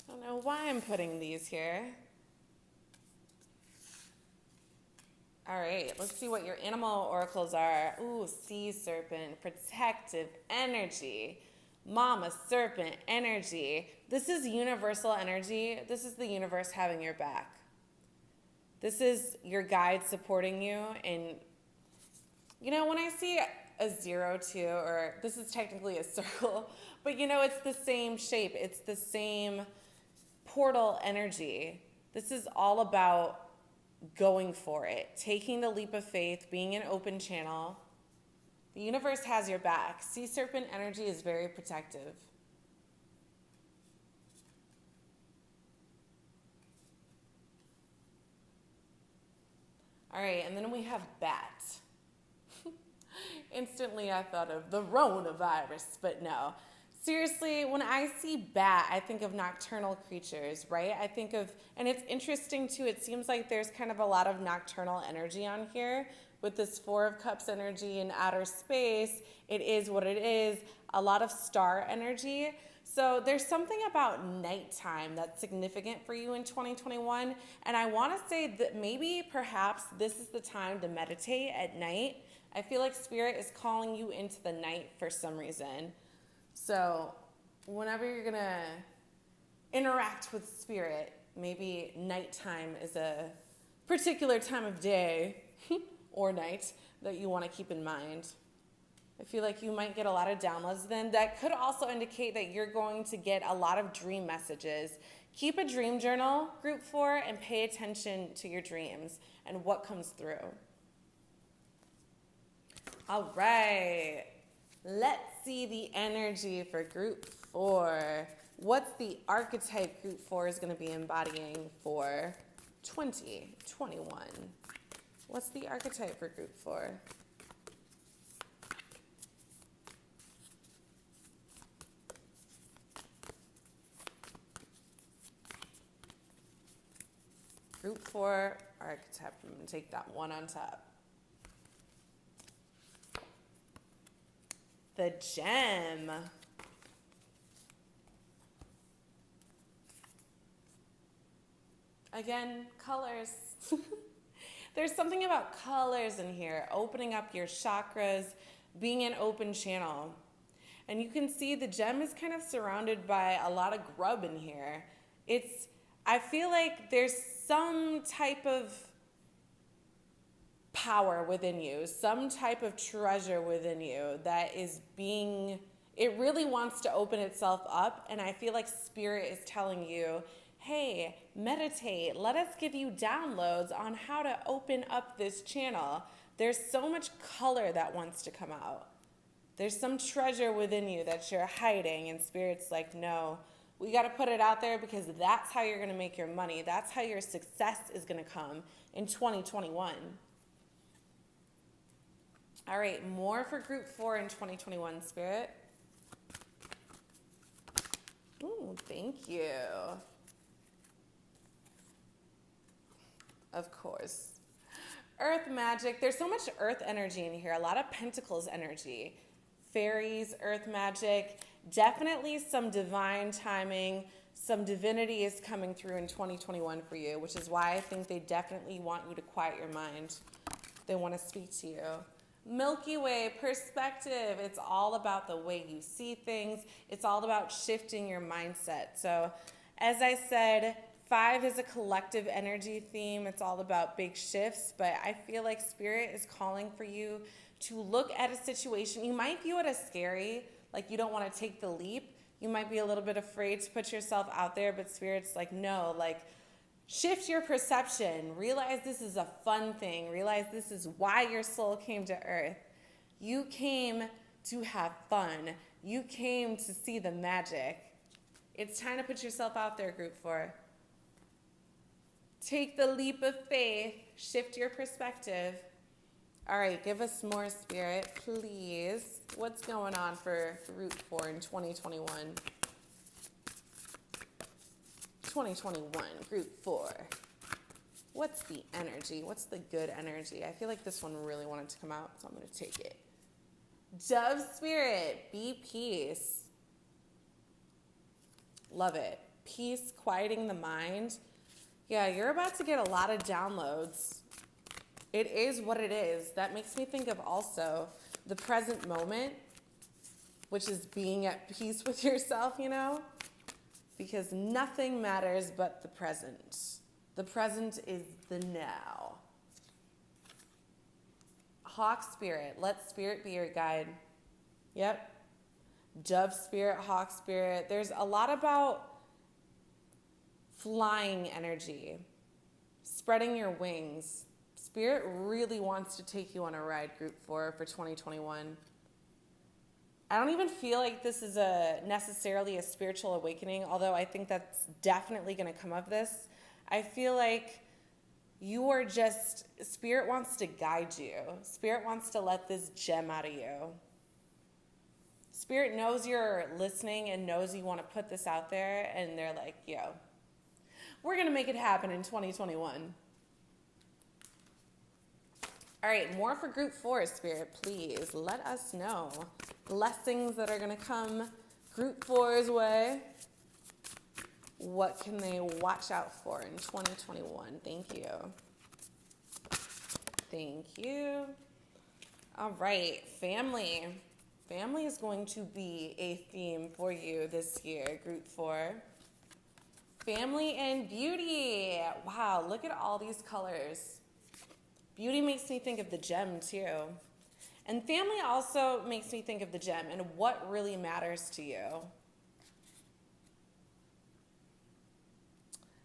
I don't know why I'm putting these here. All right, let's see what your animal oracles are. Ooh, sea serpent, protective energy, mama serpent energy. This is universal energy. This is the universe having your back. This is your guide supporting you. And, you know, when I see a 0 too, or this is technically a circle, but, you know, it's the same shape. It's the same portal energy. This is all about going for it, taking the leap of faith, being an open channel. The universe has your back. Sea serpent energy is very protective. All right, and then we have bat. Instantly I thought of the coronavirus, but no. Seriously, when I see bat, I think of nocturnal creatures, right? I think of, and it's interesting too, it seems like there's kind of a lot of nocturnal energy on here with this 4 of Cups energy in outer space. It is what it is, a lot of star energy. So there's something about nighttime that's significant for you in 2021. And I want to say that maybe perhaps this is the time to meditate at night. I feel like Spirit is calling you into the night for some reason. So whenever you're going to interact with Spirit, maybe nighttime is a particular time of day or night that you want to keep in mind. I feel like you might get a lot of downloads then. That could also indicate that you're going to get a lot of dream messages. Keep a dream journal, group 4, and pay attention to your dreams and what comes through. All right. Let's see the energy for group 4. What's the archetype group 4 is going to be embodying for 2021? What's the archetype for group 4? Group 4 archetype. I'm going to take that one on top. The gem. Again, colors. There's something about colors in here, opening up your chakras, being an open channel. And you can see the gem is kind of surrounded by a lot of grub in here. I feel like there's some type of power within you, some type of treasure within you that is it really wants to open itself up. And I feel like Spirit is telling you, hey, meditate. Let us give you downloads on how to open up this channel. There's so much color that wants to come out. There's some treasure within you that you're hiding, and Spirit's like, no, we got to put it out there because that's how you're going to make your money. That's how your success is going to come in 2021. All right, more for group 4 in 2021, Spirit. Ooh, thank you. Of course. Earth magic. There's so much earth energy in here. A lot of pentacles energy. Fairies, earth magic. Definitely some divine timing. Some divinity is coming through in 2021 for you, which is why I think they definitely want you to quiet your mind. They want to speak to you. Milky Way perspective. It's all about the way you see things. It's all about shifting your mindset. So, as I said, 5 is a collective energy theme. It's all about big shifts, but I feel like Spirit is calling for you to look at a situation. You might view it as scary, like you don't want to take the leap. You might be a little bit afraid to put yourself out there, but Spirit's like, no, like shift your perception. Realize this is a fun thing. Realize this is why your soul came to earth. You came to have fun. You came to see the magic. It's time to put yourself out there, group 4. Take the leap of faith. Shift your perspective. All right, give us more, Spirit, please. What's going on for group 4 in 2021? 2021, group 4. What's the energy? What's the good energy? I feel like this one really wanted to come out, so I'm going to take it. Dove Spirit, be peace. Love it. Peace, quieting the mind. Yeah, you're about to get a lot of downloads. It is what it is. That makes me think of also the present moment, which is being at peace with yourself, you know? Because nothing matters but the present. The present is the now. Hawk Spirit, let Spirit be your guide. Yep. Dove Spirit, Hawk Spirit. There's a lot about flying energy, spreading your wings. Spirit really wants to take you on a ride, group 4, for 2021. I don't even feel like this is necessarily a spiritual awakening, although I think that's definitely going to come of this. I feel like you are Spirit wants to guide you. Spirit wants to let this gem out of you. Spirit knows you're listening and knows you want to put this out there, and they're like, yo, we're going to make it happen in 2021. All right, more for group 4, Spirit, please. Let us know. Blessings that are going to come group 4's way. What can they watch out for in 2021? Thank you. Thank you. All right, family. Family is going to be a theme for you this year, group 4. Family and beauty. Wow, look at all these colors. Beauty makes me think of the gem too. And family also makes me think of the gem and what really matters to you.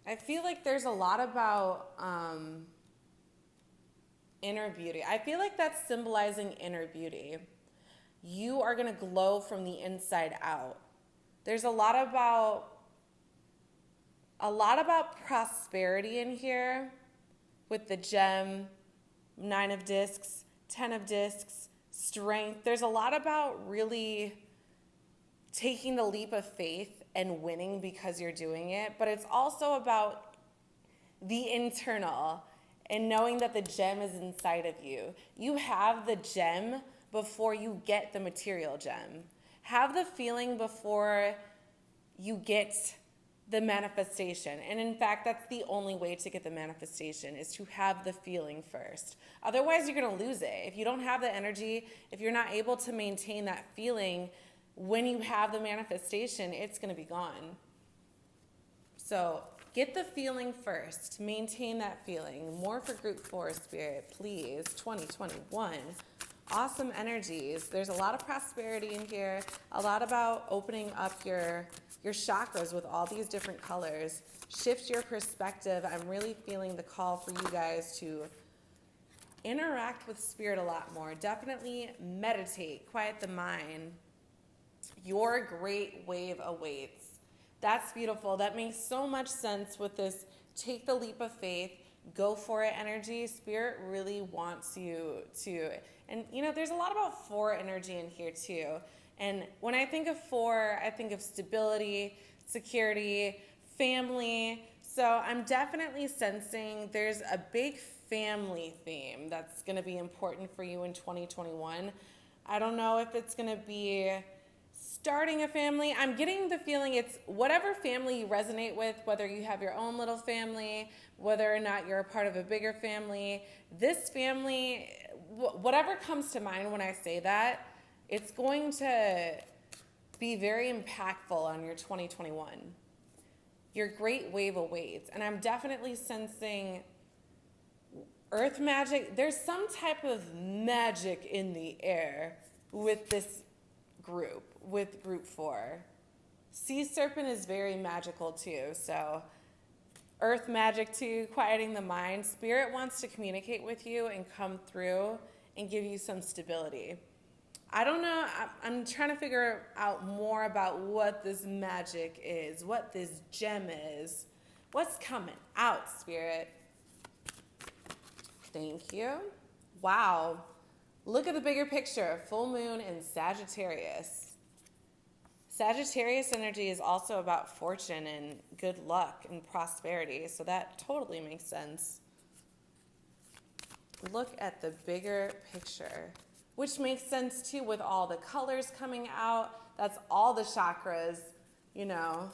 I feel like there's a lot about inner beauty. I feel like that's symbolizing inner beauty. You are going to glow from the inside out. There's a lot about prosperity in here with the gem, Nine of Discs, 10 of Discs, strength. There's a lot about really taking the leap of faith and winning because you're doing it, but it's also about the internal and knowing that the gem is inside of you. You have the gem before you get the material gem. Have the feeling before you get the manifestation. And in fact, that's the only way to get the manifestation, is to have the feeling first. Otherwise, you're going to lose it. If you don't have the energy, if you're not able to maintain that feeling when you have the manifestation, it's going to be gone. So get the feeling first. Maintain that feeling. More for group 4, Spirit, please. 2021. Awesome energies. There's a lot of prosperity in here. A lot about opening up your chakras with all these different colors. Shift your perspective. I'm really feeling the call for you guys to interact with Spirit a lot more. Definitely meditate. Quiet the mind. Your great wave awaits. That's beautiful. That makes so much sense with this take the leap of faith, go for it energy. Spirit really wants you to, and you know, there's a lot about 4 energy in here too. And when I think of 4, I think of stability, security, family. So I'm definitely sensing there's a big family theme that's going to be important for you in 2021. I don't know if it's going to be starting a family. I'm getting the feeling it's whatever family you resonate with, whether you have your own little family, whether or not you're a part of a bigger family. This family, whatever comes to mind when I say that, it's going to be very impactful on your 2021. Your great wave awaits. And I'm definitely sensing earth magic. There's some type of magic in the air with this group, with group 4. Sea serpent is very magical too. So earth magic too, quieting the mind. Spirit wants to communicate with you and come through and give you some stability. I don't know. I'm trying to figure out more about what this magic is, what this gem is, what's coming out, Spirit. Thank you. Wow. Look at the bigger picture. Full moon in Sagittarius. Sagittarius energy is also about fortune and good luck and prosperity, so that totally makes sense. Look at the bigger picture, which makes sense too with all the colors coming out. That's all the chakras, you know.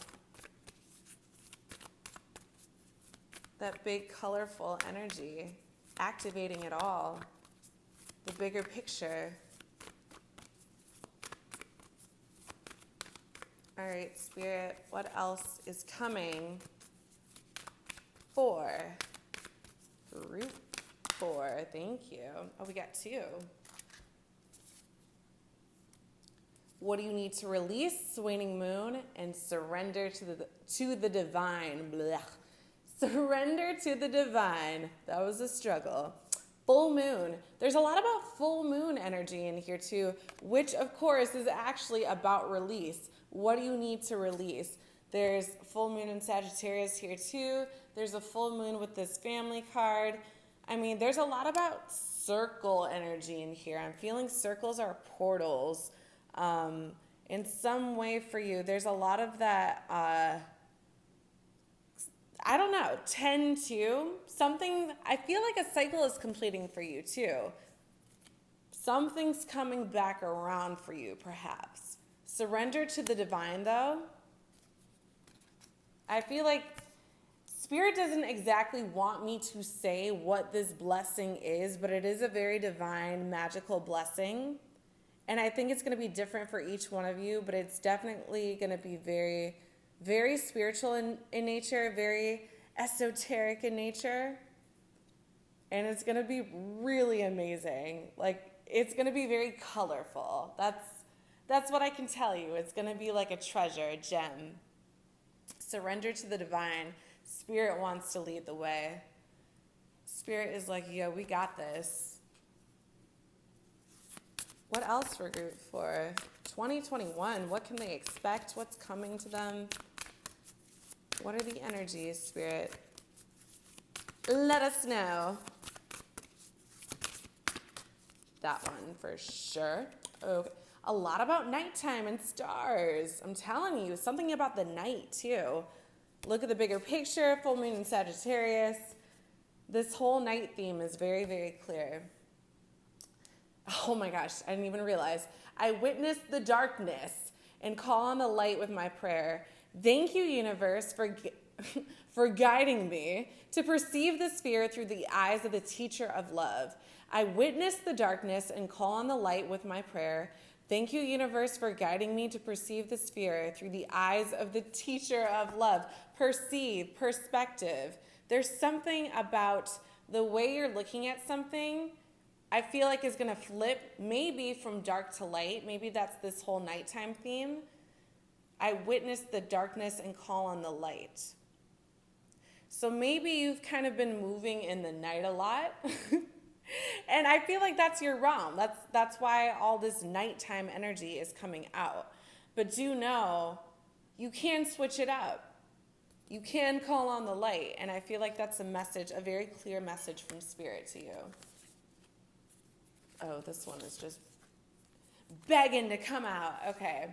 That big colorful energy, activating it all. The bigger picture. All right, Spirit, what else is coming for group 4? Thank you. Oh, we got 2. What do you need to release? Waning moon and surrender to the divine. Blech. Surrender to the divine. That was a struggle. Full moon. There's a lot about full moon energy in here too, which of course is actually about release. What do you need to release? There's full moon in Sagittarius here too. There's a full moon with this family card. I mean, there's a lot about circle energy in here. I'm feeling circles are portals in some way for you. There's a lot of that, I don't know, 10-2, something, I feel like a cycle is completing for you too. Something's coming back around for you, perhaps. Surrender to the divine, though. I feel like Spirit doesn't exactly want me to say what this blessing is, but it is a very divine, magical blessing. And I think it's going to be different for each one of you, but it's definitely going to be very, very spiritual in nature, very esoteric in nature. And it's going to be really amazing. Like, it's going to be very colorful. That's what I can tell you. It's going to be like a treasure, a gem. Surrender to the divine. Spirit wants to lead the way. Spirit is like, yo, we got this. What else for group 4? 2021, what can they expect? What's coming to them? What are the energies, Spirit? Let us know. That one for sure. Okay. A lot about nighttime and stars. I'm telling you, something about the night too. Look at the bigger picture, full moon in Sagittarius. This whole night theme is very, very clear. Oh my gosh, I didn't even realize. I witness the darkness and call on the light with my prayer. Thank you, universe, for guiding me to perceive the sphere through the eyes of the teacher of love. I witness the darkness and call on the light with my prayer. Thank you, universe, for guiding me to perceive the sphere through the eyes of the teacher of love. Perceive, perspective. There's something about the way you're looking at something, I feel like is going to flip maybe from dark to light. Maybe that's this whole nighttime theme. I witness the darkness and call on the light. So maybe you've kind of been moving in the night a lot. And I feel like that's your realm. That's why all this nighttime energy is coming out. But do know, you can switch it up. You can call on the light. And I feel like that's a message, a very clear message from Spirit to you. Oh, this one is just begging to come out. Okay.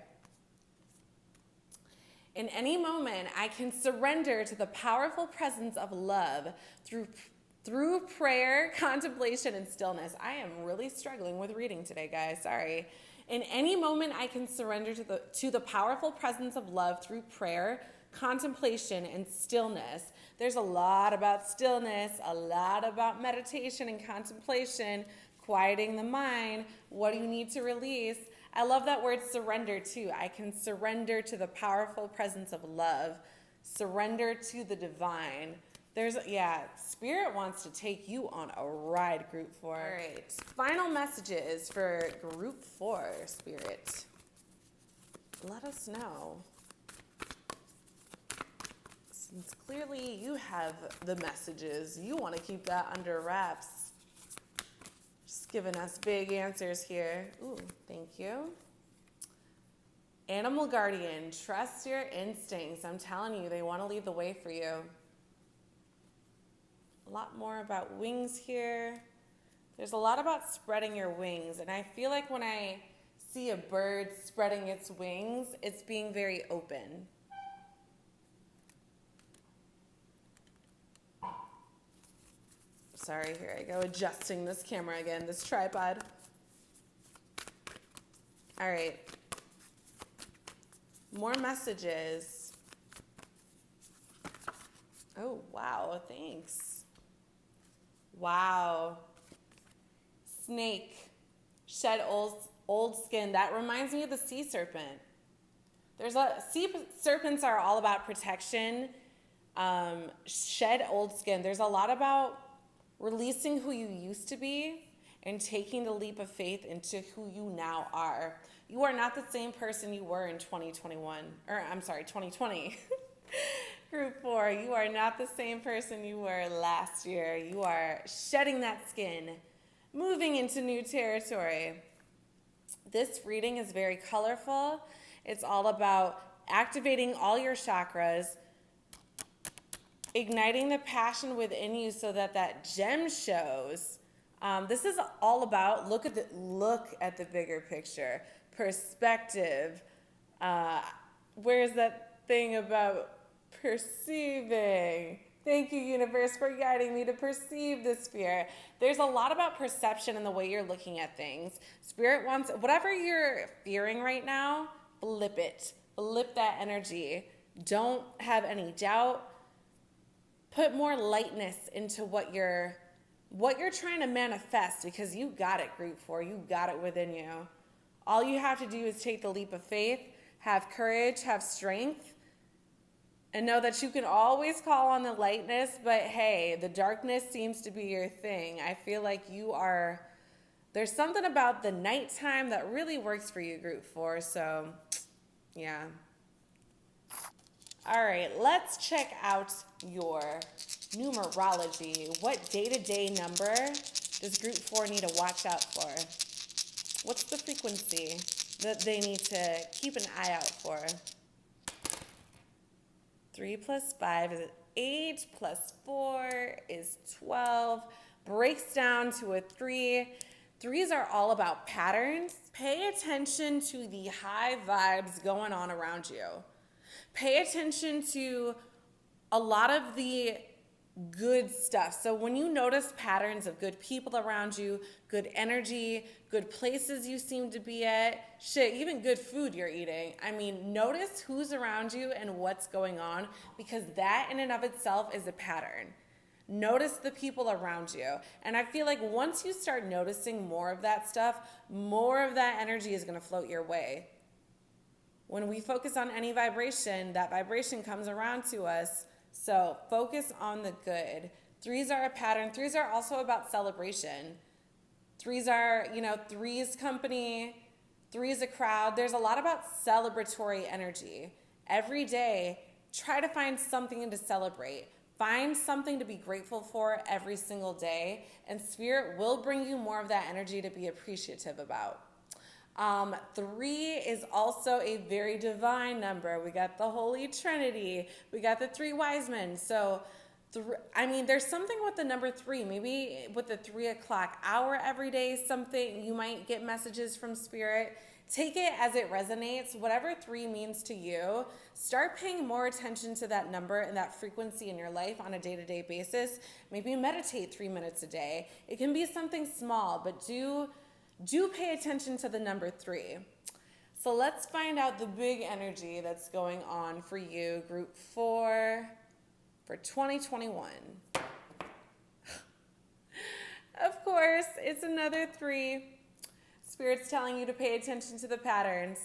In any moment, I can surrender to the powerful presence of love through prayer, contemplation, and stillness. I am really struggling with reading today, guys. Sorry. In any moment, I can surrender to the powerful presence of love through prayer, contemplation, and stillness. There's a lot about stillness, a lot about meditation and contemplation, quieting the mind. What do you need to release? I love that word surrender too. I can surrender to the powerful presence of love, surrender to the divine. Spirit wants to take you on a ride, Group 4. All right, final messages for Group 4, Spirit. Let us know. Since clearly you have the messages, you want to keep that under wraps. Just giving us big answers here. Ooh, thank you. Animal guardian, trust your instincts. I'm telling you, they want to lead the way for you. A lot more about wings here. There's a lot about spreading your wings. And I feel like when I see a bird spreading its wings, it's being very open. Sorry, here I go, adjusting this camera again, this tripod. All right. More messages. Oh, wow, thanks. Wow. Snake, shed old skin. That reminds me of the sea serpent. Sea serpents are all about protection. Shed old skin. There's a lot about releasing who you used to be and taking the leap of faith into who you now are. You are not the same person you were in 2020. Group 4, you are not the same person you were last year. You are shedding that skin, moving into new territory. This reading is very colorful. It's all about activating all your chakras, igniting the passion within you so that gem shows. This is all about, look at the bigger picture, perspective. Where's that thing about perceiving? Thank you, universe, for guiding me to perceive the sphere. There's a lot about perception and the way you're looking at things. Spirit wants, whatever you're fearing right now, flip it. Flip that energy. Don't have any doubt. Put more lightness into what you're trying to manifest, because you got it, Group 4. You got it within you. All you have to do is take the leap of faith, have courage, have strength, and know that you can always call on the lightness, but hey, the darkness seems to be your thing. I feel like there's something about the nighttime that really works for you, Group 4, so yeah. All right, let's check out your numerology. What day-to-day number does Group 4 need to watch out for? What's the frequency that they need to keep an eye out for? 3 plus 5 is 8, plus 4 is 12. Breaks down to a 3. Threes are all about patterns. Pay attention to the high vibes going on around you. Pay attention to a lot of the good stuff. So when you notice patterns of good people around you, good energy, good places you seem to be at, even good food you're eating. I mean, notice who's around you and what's going on, because that in and of itself is a pattern. Notice the people around you. And I feel like once you start noticing more of that stuff, more of that energy is going to float your way. When we focus on any vibration, that vibration comes around to us. So focus on the good. Threes are a pattern. Threes are also about celebration. Threes are, threes company, threes a crowd. There's a lot about celebratory energy. Every day, try to find something to celebrate. Find something to be grateful for every single day, and Spirit will bring you more of that energy to be appreciative about. 3 is also a very divine number. We got the Holy Trinity. We got the 3 wise men. So, there's something with the number 3. Maybe with the 3 o'clock hour every day, something you might get messages from Spirit. Take it as it resonates. Whatever 3 means to you, start paying more attention to that number and that frequency in your life on a day-to-day basis. Maybe meditate 3 minutes a day. It can be something small, but do pay attention to the number 3. So let's find out the big energy that's going on for you, group 4, for 2021. Of course, it's another 3. Spirit's telling you to pay attention to the patterns.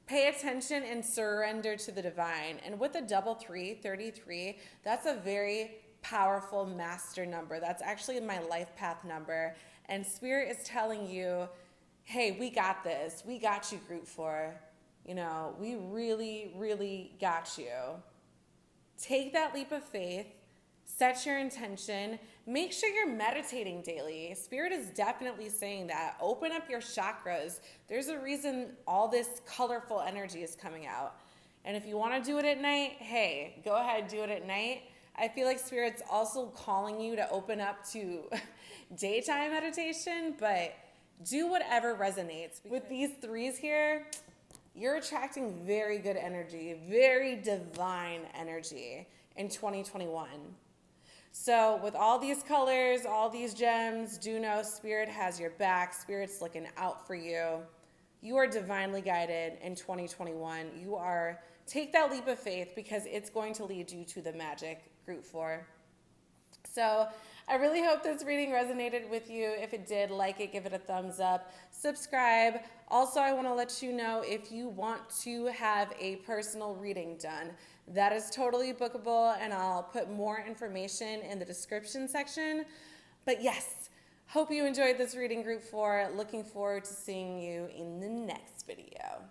Pay attention and surrender to the divine. And with the double 3, 33, that's a very powerful master number. That's actually my life path number. And Spirit is telling you, hey, we got this. We got you, group 4. We really, really got you. Take that leap of faith. Set your intention. Make sure you're meditating daily. Spirit is definitely saying that. Open up your chakras. There's a reason all this colorful energy is coming out. And if you want to do it at night, hey, go ahead, do it at night. I feel like Spirit's also calling you to open up to daytime meditation, but do whatever resonates. With these 3s here, you're attracting very good energy, very divine energy in 2021. So with all these colors, all these gems, do know Spirit has your back. Spirit's looking out for you. You are divinely guided in 2021. Take that leap of faith, because it's going to lead you to the magic, group 4. So I really hope this reading resonated with you. If it did, like it, give it a thumbs up, subscribe. Also, I want to let you know if you want to have a personal reading done, that is totally bookable, and I'll put more information in the description section. But yes, hope you enjoyed this reading, group 4. Looking forward to seeing you in the next video.